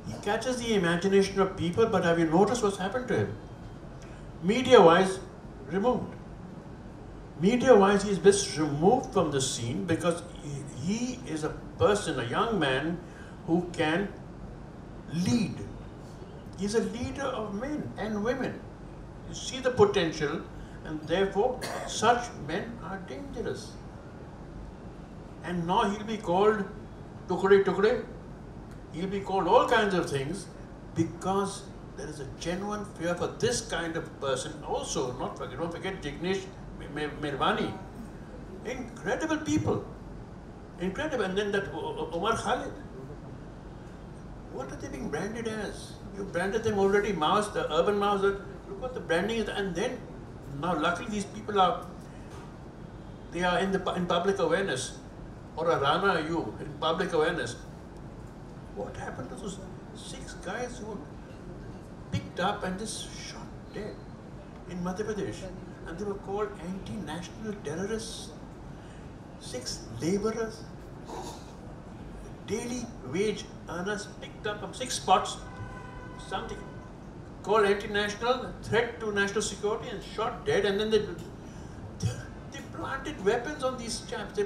S5: He catches the imagination of people, but have you noticed what's happened to him? Media-wise, removed. Media-wise, he's best removed from the scene because he is a person, a young man who can lead. He's a leader of men and women. You see the potential, and therefore such men are dangerous. And now he'll be called Tukde Tukde. He'll be called all kinds of things because there is a genuine fear for this kind of person. Also, don't forget Jignesh Mirwani. Incredible people. Incredible. And then that Omar Khalid. What are they being branded as? You branded them already, Maoist, the urban Maoist. Look what the branding is. And then, now luckily these people are in public awareness. Or a Rana Ayub in public awareness. What happened to those 6 guys who were picked up and just shot dead in Madhya Pradesh? And they were called anti-national terrorists. 6 laborers, daily wage earners picked up from 6 spots, something called anti-national, threat to national security, and shot dead. And then they planted weapons on these chaps.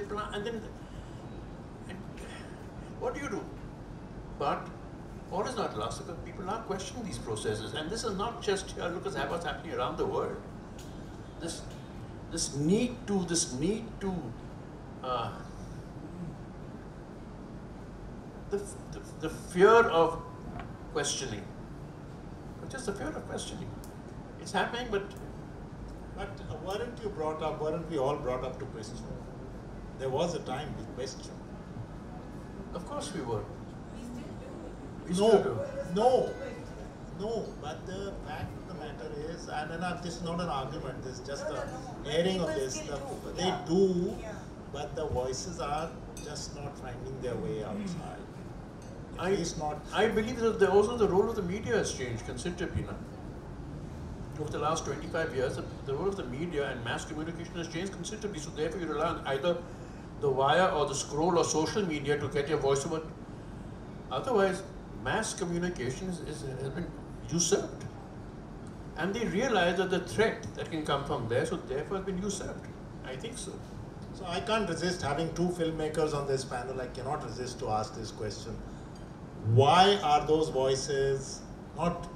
S5: What do you do? But all is not lost because people are questioning these processes, and this is not just here. Look at what's happening around the world. This need to the fear of questioning, just the fear of questioning. It's happening, but
S4: weren't we all brought up to question? There was a time we questioned.
S5: Of course we were.
S4: No, but the fact of the matter is, and this is not an argument, this is just an airing of this. They do, but the voices are just not finding their way outside.
S5: I believe that also the role of the media has changed considerably now. Over the last 25 years, the role of the media and mass communication has changed considerably. So therefore you rely on either the wire or the scroll or social media to get your voice over. Otherwise, mass communication has been usurped. And they realize that the threat that can come from there, so therefore has been usurped. I think so.
S4: So I can't resist having 2 filmmakers on this panel. I cannot resist to ask this question. Why are those voices not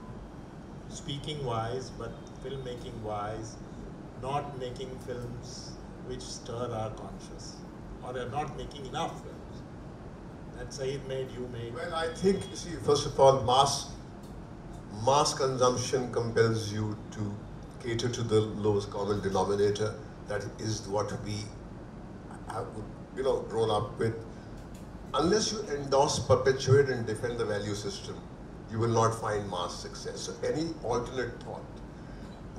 S4: speaking wise, but filmmaking wise, not making films which stir our conscience? Or they're not making enough films that Saeed made, you made?
S6: Well, I think, you see, first of all, mass consumption compels you to cater to the lowest common denominator. That is what we have, grown up with. Unless you endorse, perpetuate, and defend the value system, you will not find mass success. So any alternate thought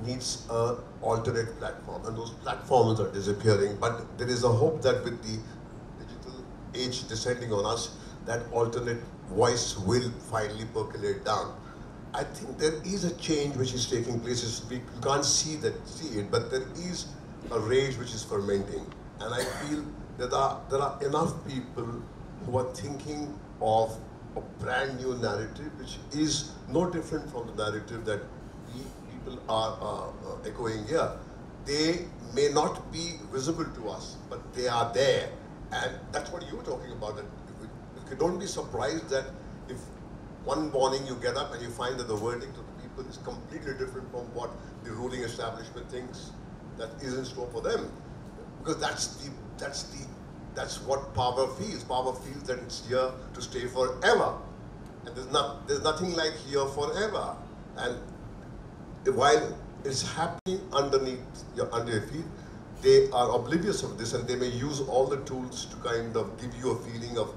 S6: needs an alternate platform, and those platforms are disappearing. But there is a hope that with the digital age descending on us, that alternate voice will finally percolate down. I think there is a change which is taking place. You can't see it, but there is a rage which is fermenting, and I feel that there are enough people who are thinking of a brand new narrative, which is no different from the narrative that people are echoing here. They may not be visible to us, but they are there, and that's what you were talking about. That you don't be surprised that if one morning you get up and you find that the verdict of the people is completely different from what the ruling establishment thinks that is in store for them, because that's what power feels. Power feels that it's here to stay forever, and there's nothing like here forever. And while it's happening under your feet, they are oblivious of this, and they may use all the tools to kind of give you a feeling of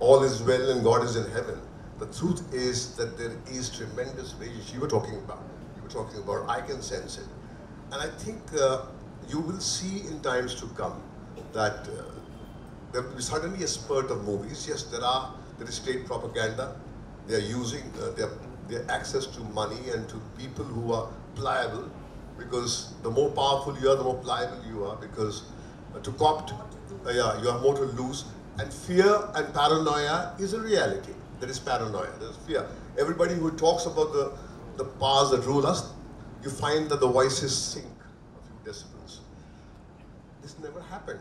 S6: all is well and God is in heaven. The truth is that there is tremendous rage. You were talking about, I can sense it. And I think you will see in times to come that there will be suddenly a spurt of movies. Yes, there is state propaganda. They are using their access to money and to people who are pliable, because the more powerful you are, the more pliable you are, because to copt, yeah, you have more to lose. And fear and paranoia is a reality. There is paranoia, there is fear. Everybody who talks about the powers that rule us, you find that the voices sink a few decibels. This never happened.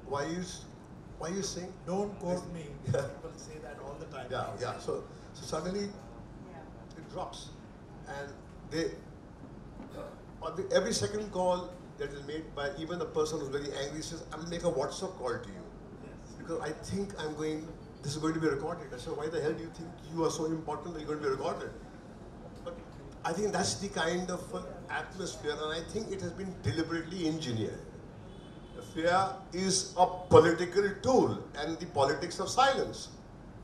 S6: Why are you saying?
S4: Don't quote me. People say that all the time.
S6: Yeah, yeah. So suddenly it drops, and they on every second call that is made by even the person who's very angry says, "I'll make a WhatsApp call to you because I think this is going to be recorded." I said, "Why the hell do you think you are so important that you're going to be recorded?" But I think that's the kind of atmosphere, and I think it has been deliberately engineered. Fear is a political tool, and the politics of silence.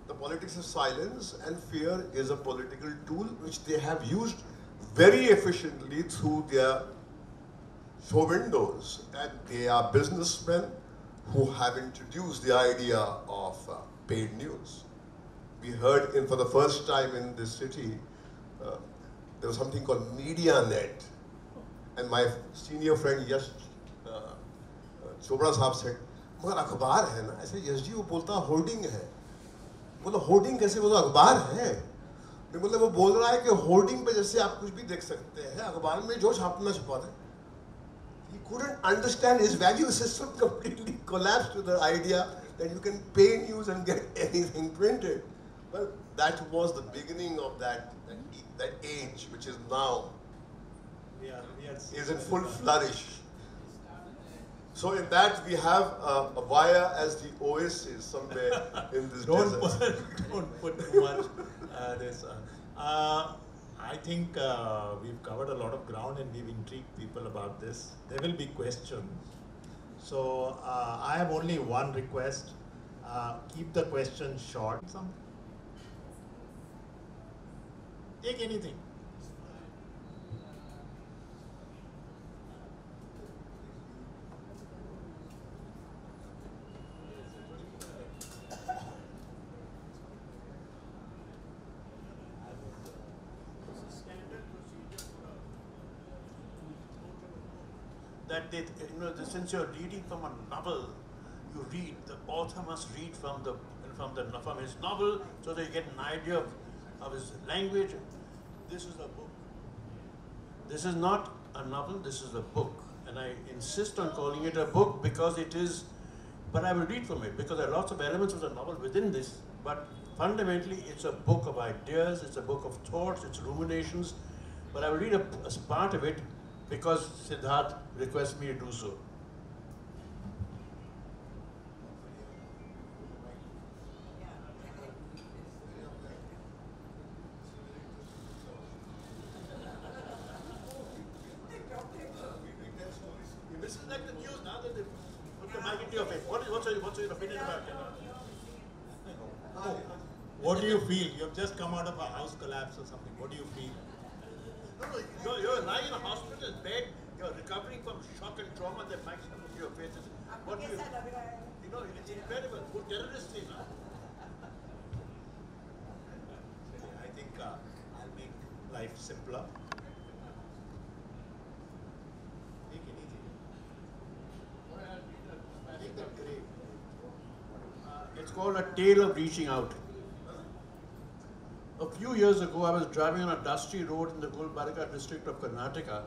S6: The politics of silence and fear is a political tool which they have used very efficiently through their show windows. And they are businessmen who have introduced the idea of paid news. We heard for the first time in this city, there was something called MediaNet. And my senior friend Yash Chopra साहब said, मगर अखबार है ना? ऐसे यश जी वो बोलता hoarding है. बोला होर्डिंग कैसे? बोला अखबार है. मैं बोला वो बोल रहा है कि होर्डिंग पे जैसे आप कुछ भी देख सकते हैं, अखबार में जो छापना छपा दे. He couldn't understand, his value system completely collapsed to the idea that you can pay news and get anything printed. Well, that was the beginning of that age, which is now is in full flourish. So in that we have a wire as the oasis somewhere in this desert.
S4: Don't put too much this. I think we've covered a lot of ground and we've intrigued people about this. There will be questions. So I have only one request. Keep the questions short. Take anything.
S5: That they, since you're reading from a novel, the author must read from his novel so that you get an idea of his language. This is a book. This is not a novel, this is a book. And I insist on calling it a book because it is, but I will read from it because there are lots of elements of the novel within this, but fundamentally it's a book of ideas, it's a book of thoughts, it's ruminations, but I will read a part of it because Siddharth requests me to do so. This is like the news now that they put the mic into your face. What's your opinion about it?
S4: What do you feel? You have just come out of a house collapse or something. What do you feel?
S5: No, you're lying in a hospital bed, you're recovering from shock and trauma, that might come into your face. What do you, it's incredible. What terrorists say now?
S4: I think I'll make life simpler. Take anything. Take the grave.
S5: It's called A Tale of Reaching Out. A few years ago, I was driving on a dusty road in the Gulbarga district of Karnataka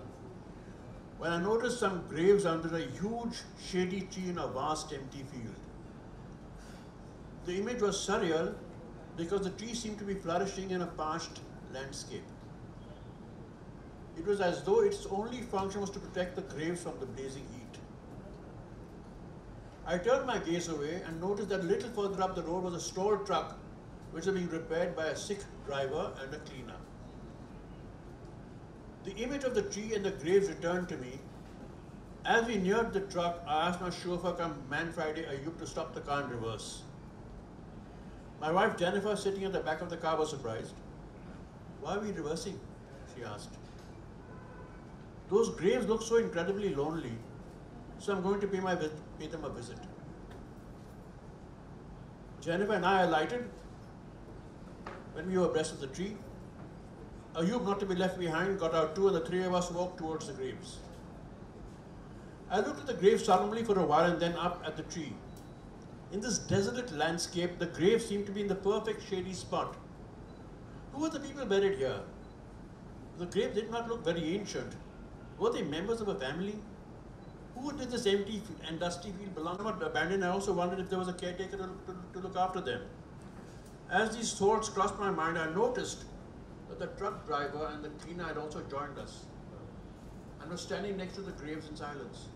S5: when I noticed some graves under a huge shady tree in a vast empty field. The image was surreal because the tree seemed to be flourishing in a parched landscape. It was as though its only function was to protect the graves from the blazing heat. I turned my gaze away and noticed that a little further up the road was a stalled truck which was being repaired by a sick driver and a cleaner. The image of the tree and the graves returned to me. As we neared the truck, I asked my chauffeur, Man Friday Ayub, to stop the car in reverse. My wife Jennifer, sitting at the back of the car, was surprised. Why are we reversing? She asked. Those graves look so incredibly lonely, so I'm going to pay them a visit. Jennifer and I alighted. When we were abreast of the tree, Ayub, not to be left behind, got out too, and the three of us walked towards the graves. I looked at the grave solemnly for a while and then up at the tree. In this desolate landscape, the grave seemed to be in the perfect shady spot. Who were the people buried here? The grave did not look very ancient. Were they members of a family? Who did this empty and dusty field belong to? Not abandoned. I also wondered if there was a caretaker to look after them. As these thoughts crossed my mind, I noticed that the truck driver and the cleaner had also joined us and were standing next to the graves in silence.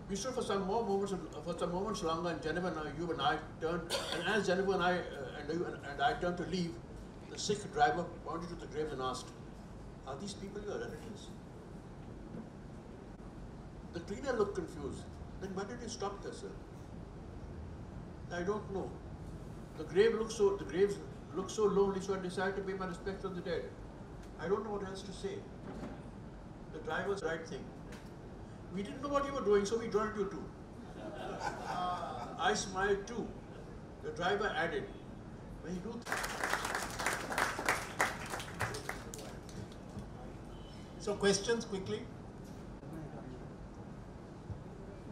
S5: We stood for some moments longer, and Jennifer and you and I turned, and as Jennifer and I turned to leave, the sick driver pointed to the graves and asked, "Are these people your relatives?" The cleaner looked confused. "Then why did you stop there, sir?" "I don't know. The graves look so lonely, so I decided to pay my respects to the dead. I don't know what else to say." The driver's right thing. "We didn't know what you were doing, so we joined you too." I smiled too. The driver added, "When you do
S4: So questions quickly.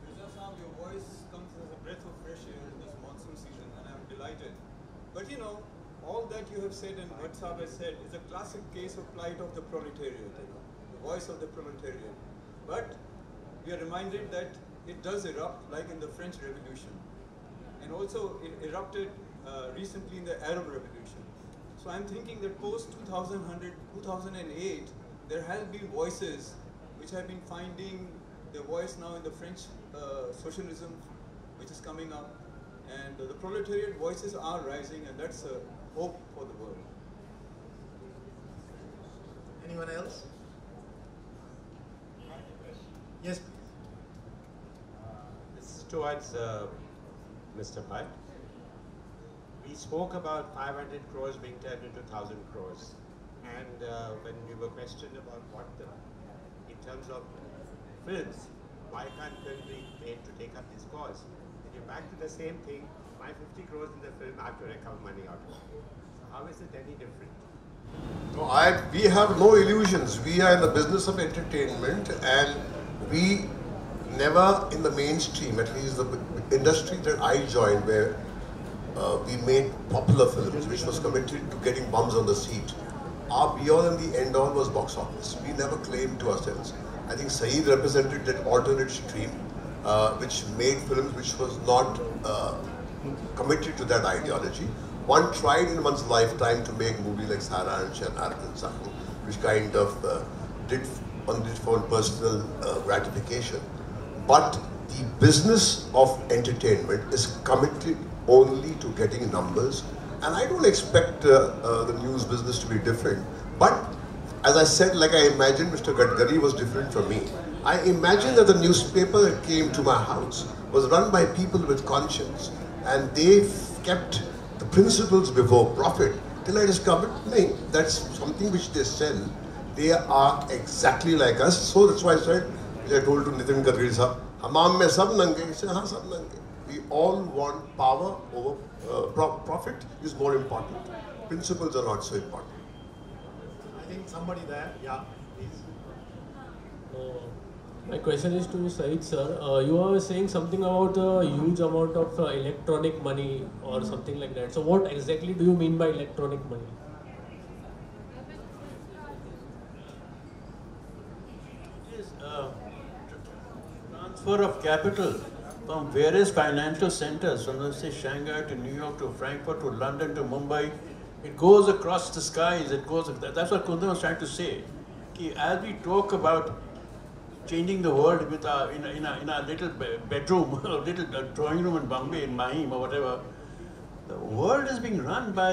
S8: Mirza Saab, your voice comes as a breath of fresh air in this monsoon season, and I'm delighted. But you know, all that you have said and what Saab has said is a classic case of plight of the proletariat, the voice of the proletariat. But we are reminded that it does erupt like in the French Revolution, and also it erupted recently in the Arab Revolution. So I'm thinking that post 2008, there have been voices which have been finding their voice now in the French socialism, which is coming up, and the proletariat voices are rising, and that's a hope for the world.
S4: Anyone else? Yes, please.
S9: This is towards Mr. Bhatt. We spoke about 500 crores being turned into 1,000 crores. And when we were questioned about in terms of films, why can't films be made to take up this cause? And you're back to the same thing. My 50 crores in the film, I have to recover money out of it. So how is it any different?
S6: No, we have no illusions. We are in the business of entertainment, and we never in the mainstream, at least the industry that I joined, where we made popular films, which was committed to getting bums on the seat. Our beyond and the end all was box office. We never claimed to ourselves. I think Saeed represented that alternate stream, which made films which was not committed to that ideology. One tried in one's lifetime to make a movie like Saransh and Arkan Sakhu, which kind of did for personal gratification. But the business of entertainment is committed only to getting numbers. And I don't expect the news business to be different. But as I said, like I imagined Mr. Gadkari was different from me. I imagined that the newspaper that came to my house was run by people with conscience. And they kept the principles before profit. Till I discovered, no, that's something which they sell. They are exactly like us. So that's why I said, which I told to Nitin Gadkari sir, "Hamam mein sab nange." He said, "Haan, sab nange." We all want power over profit is more important. Principles are not so important.
S4: I think somebody there. Yeah, please.
S1: My question is to Saeed sir. You are saying something about a huge amount of electronic money or something like that. So what exactly do you mean by electronic money?
S5: It is transfer of capital from various financial centers, from let's say Shanghai to New York to Frankfurt to London to Mumbai. It goes across the skies. It goes. That's what Kundan was trying to say. As we talk about changing the world with in a little bedroom, a little drawing room in Bombay, in Mahim or whatever, the world is being run by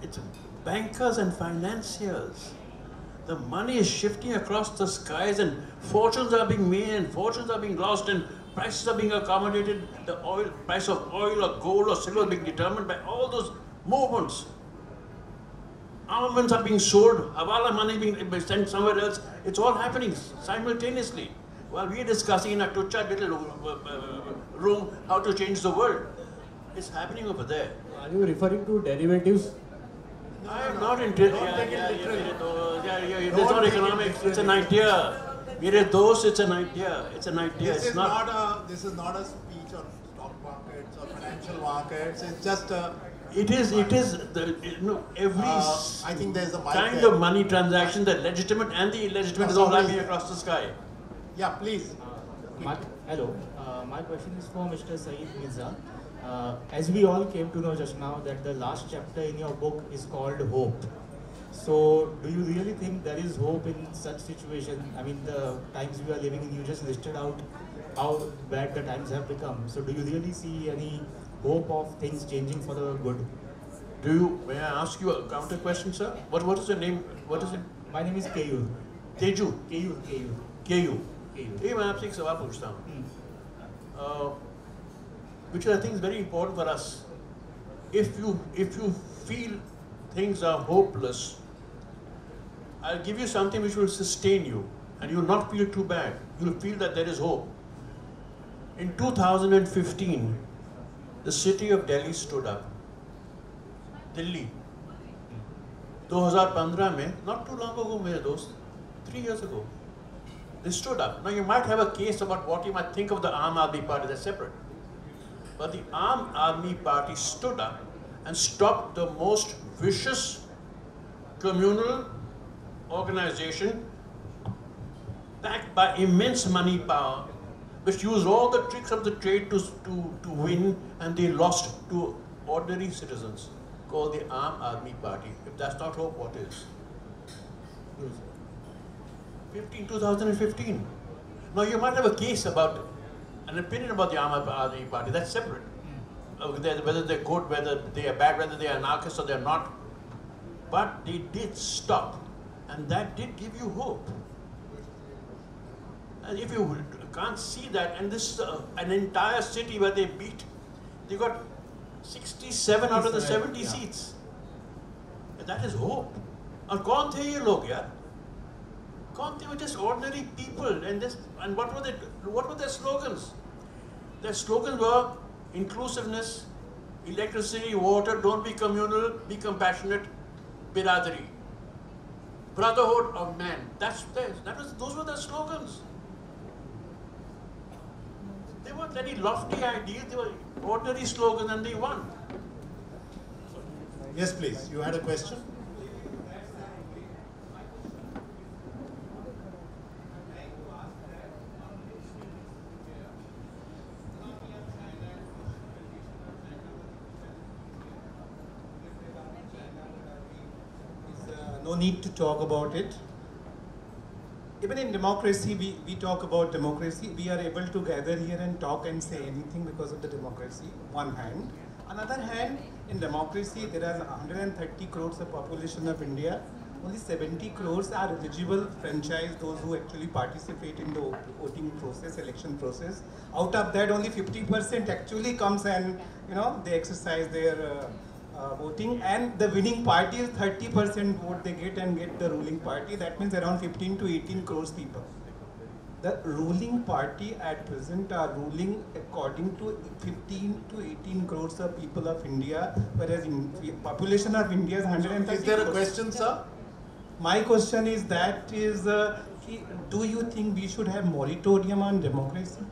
S5: it's bankers and financiers. The money is shifting across the skies, and fortunes are being made and fortunes are being lost, and prices are being accommodated. The price of oil or gold or silver being determined by all those movements. Armaments are being sold, Hawala money being sent somewhere else. It's all happening simultaneously. While we are discussing in a tucha little room how to change the world, it's happening over there.
S1: Are you referring to derivatives?
S5: I am not interested. It's not economics. It's an idea. Mere dost, it's an idea. It's an idea.
S4: This
S5: it's
S4: is not a. This is not a speech on stock markets or financial markets. It's just a.
S5: It is the, every
S4: I think there's a mic
S5: kind
S4: there.
S5: of money transaction, the legitimate and the illegitimate, is all happening across the sky.
S4: Yeah, please.
S10: Hello, my question is for Mr. Saeed Mirza. As we all came to know just now that the last chapter in your book is called Hope. So, do you really think there is hope in such situation? I mean, the times we are living in, you just listed out how bad the times have become. So, do you really see any hope of things changing for the good?
S5: May I ask you a counter question, sir? What is your name? What is it?
S10: My name is Keyur.
S5: Teju?
S10: Keyur.
S5: मैं आपसे एक सवाल पूछता हूँ, which I think is very important for us. If you feel things are hopeless, I'll give you something which will sustain you, and you will not feel too bad. You will feel that there is hope. In 2015, the city of Delhi stood up. Delhi. 2015 में, not too long ago, मेरे दोस्त, 3 years ago. They stood up. Now you might have a case about what you might think of the Aam Aadmi Party, that's separate. But the Aam Aadmi Party stood up and stopped the most vicious communal organization backed by immense money power, which used all the tricks of the trade to win, and they lost to ordinary citizens, called the Aam Aadmi Party. If that's not hope, what is? 2015. Now you might have a case about, an opinion about the Aam Aadmi Party, that's separate. Whether they're good, whether they are bad, whether they are anarchists or they're not. But they did stop, and that did give you hope. And if you can't see that, and this is an entire city where they got 67 out of the 70 seats. And that is hope. And kaun the ye log yaar? They were just ordinary people, and what were their slogans? Their slogans were inclusiveness, electricity, water, don't be communal, be compassionate, biradari, brotherhood of man. Those were their slogans. They weren't any lofty ideas, they were ordinary slogans, and they won.
S4: Yes, please. You had a question?
S11: No need to talk about it. Even in democracy, we talk about democracy. We are able to gather here and talk and say anything because of the democracy, one hand. Another hand, in democracy, there are 130 crores of population of India. Only 70 crores are eligible franchise, those who actually participate in the voting process, election process. Out of that, only 50% actually comes and, they exercise their voting, and the winning party is 30% vote they get and get the ruling party. That means around 15 to 18 crores people. The ruling party at present are ruling according to 15 to 18 crores of people of India, whereas in population of India is 130 crores.
S4: Is there a question, sir?
S11: My question is do you think we should have moratorium on democracy?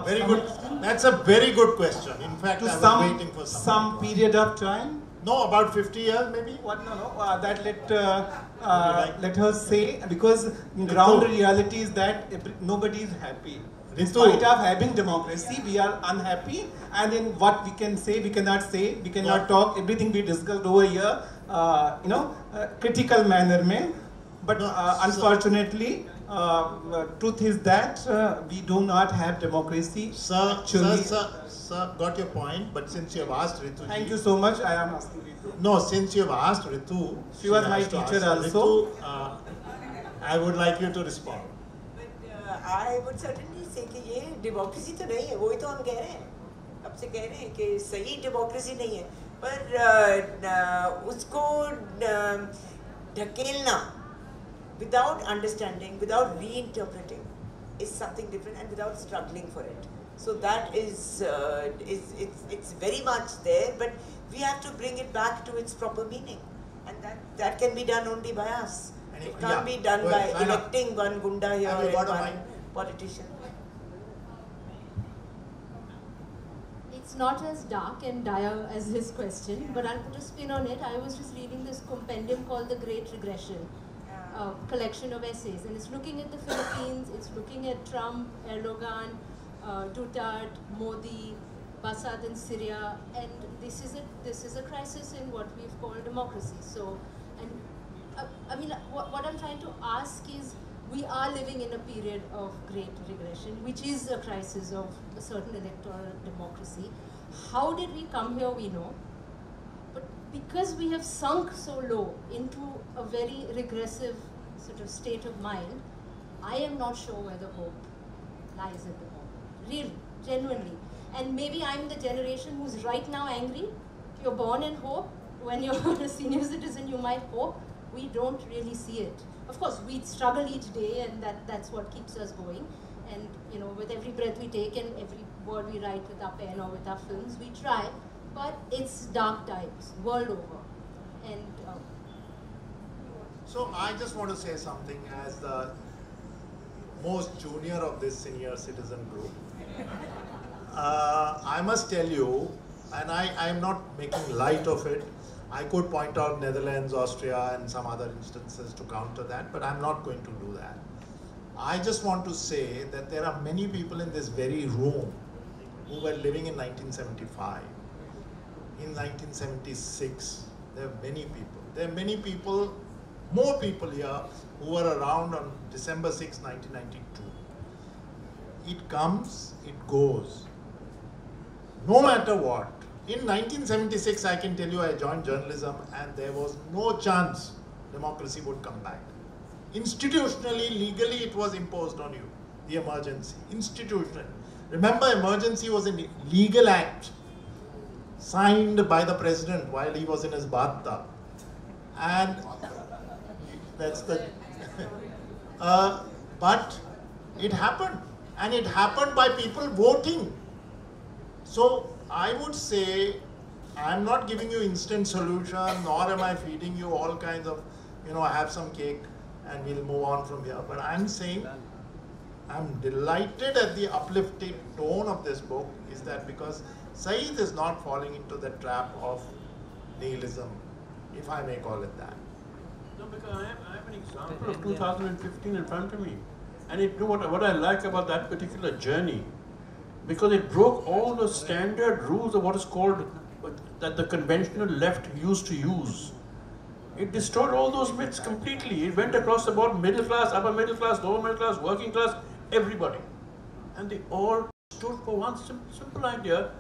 S4: Very good. That's a very good question. In fact, I was waiting for
S11: some period of time.
S4: No, about 50 years maybe.
S11: What? No. That let her say, because ground reality is that nobody is happy. Despite of having democracy, we are unhappy, and in what we can say, we cannot say, we cannot talk. Everything we discussed over here, critical manner mein. But unfortunately, truth is that we do not have democracy.
S4: Sir, got your point, but since you have asked Ritu...
S11: Thank you so much, I am asking Ritu.
S4: No, since you have asked Ritu...
S11: She was my teacher also.
S4: Ritu, I would like you to respond.
S7: But I would certainly say कि ये democracy तो नहीं है, वही तो हम कह रहे हैं. अब से कह रहे हैं कि सही democracy नहीं है, पर उसको ढकेलना without understanding, without reinterpreting, is something different, and without struggling for it. So that is it's very much there, but we have to bring it back to its proper meaning, and that can be done only by us.
S4: And
S7: It can't be done by electing one gunda here and one politician.
S12: It's not as dark and dire as his question, but I'll put a spin on it. I was just reading this compendium called The Great Regression, a collection of essays, and it's looking at the Philippines, it's looking at Trump, Erdogan, Duterte, Modi, Assad in Syria, and this is a crisis in what we've called democracy. So, and I mean, what I'm trying to ask is, we are living in a period of great regression, which is a crisis of a certain electoral democracy. How did we come here, we know. But because we have sunk so low into a very regressive sort of state of mind, I am not sure where the hope lies at the moment. Really, genuinely. And maybe I'm the generation who's right now angry. You're born in hope. When you're a senior citizen, you might hope. We don't really see it. Of course, we struggle each day, and that's what keeps us going. And you know, with every breath we take and every word we write with our pen or with our films, we try. But it's dark times, world over. And
S4: so I just want to say something as the most junior of this senior citizen group. I must tell you, and I'm not making light of it. I could point out Netherlands, Austria, and some other instances to counter that, but I'm not going to do that. I just want to say that there are many people in this very room who were living in 1975. In 1976, there are many people. There are many people, more people here, who were around on December 6, 1992. It comes, it goes. No matter what. In 1976, I can tell you, I joined journalism and there was no chance democracy would come back. Institutionally, legally, it was imposed on you, the emergency. Institutionally. Remember, emergency was a legal act signed by the president while he was in his bathtub. And that's the... but it happened. And it happened by people voting. So, I would say, I'm not giving you instant solution, nor am I feeding you all kinds of, you know, have some cake and we'll move on from here. But I'm saying, I'm delighted at the uplifting tone of this book, is that because Saeed is not falling into the trap of nihilism, if I may call it that.
S5: No, because I have an example of 2015 in front of me. And you know what I like about that particular journey, because it broke all the standard rules of what is called, that the conventional left used to use. It destroyed all those myths completely. It went across the board, middle class, upper middle class, lower middle class, working class, everybody. And they all stood for one simple idea: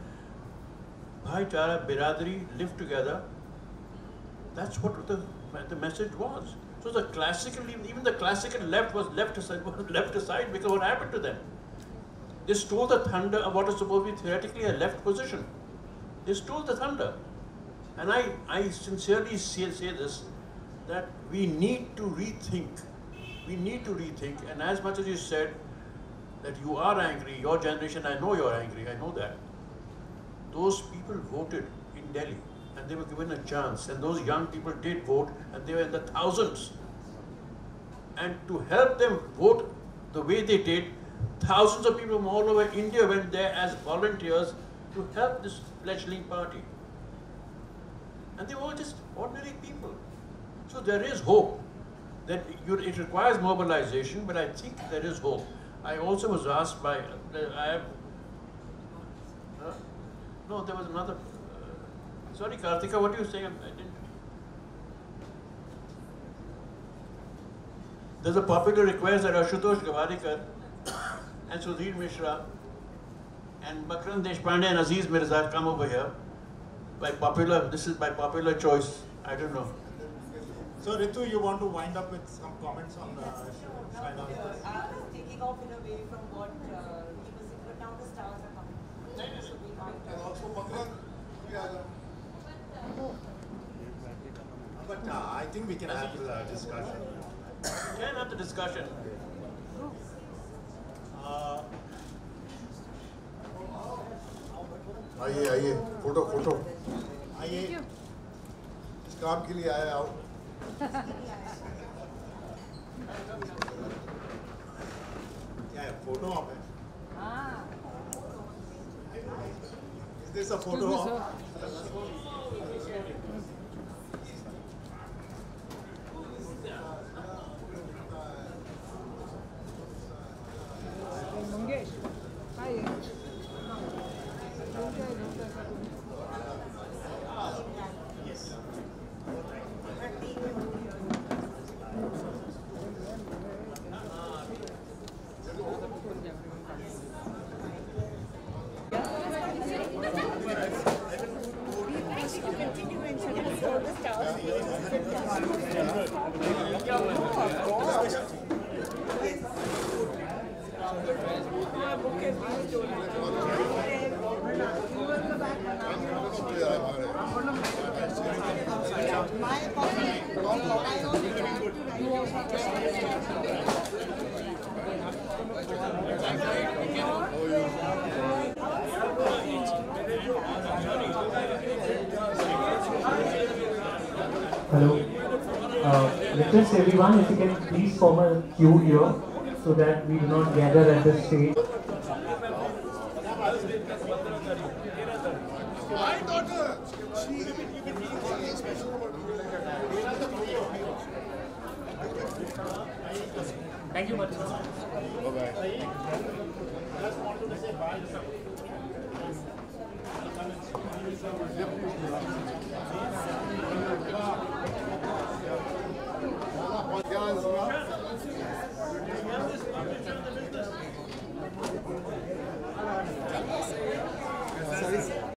S5: Bhaichara, Biradari, live together. That's what the message was. So the classical, even the classical left was left aside because what happened to them? They stole the thunder of what is supposed to be theoretically a left position. They stole the thunder. And I sincerely say this, that we need to rethink. We need to rethink. And as much as you said that you are angry, your generation, I know you're angry, I know that. Those people voted in Delhi and they were given a chance. And those young people did vote and they were in the thousands. And to help them vote the way they did, thousands of people from all over India went there as volunteers to help this fledgling party. And they were all just ordinary people. So there is hope. That it requires mobilization, but I think there is hope. I also was asked by, no, there was another, sorry Karthika, what are you saying? I didn't. There's a popular request that Ashutosh Gawariker and Sudhir Mishra and Makarand Deshpande and Aziz Mirza come over here this is by popular choice, I don't know.
S4: So Ritu, you want to wind up with some comments on the
S7: I was taking off in a way from what he was saying, but now the stars are coming. So we might
S6: also Makarand,
S4: but I think we can have the discussion.
S5: We can have the discussion.
S6: आइए photo
S4: आइए
S6: इस काम के लिए आया हूँ
S4: Yeah, photo op hai. Is this a photo op?
S2: Mangesh. Hi.
S4: Yes.
S13: Hello. Request everyone if you can please form a queue here so that we do not gather at this stage.
S6: My daughter,
S13: Thank you much.
S6: Bye-bye.
S1: Just wanted to say bye.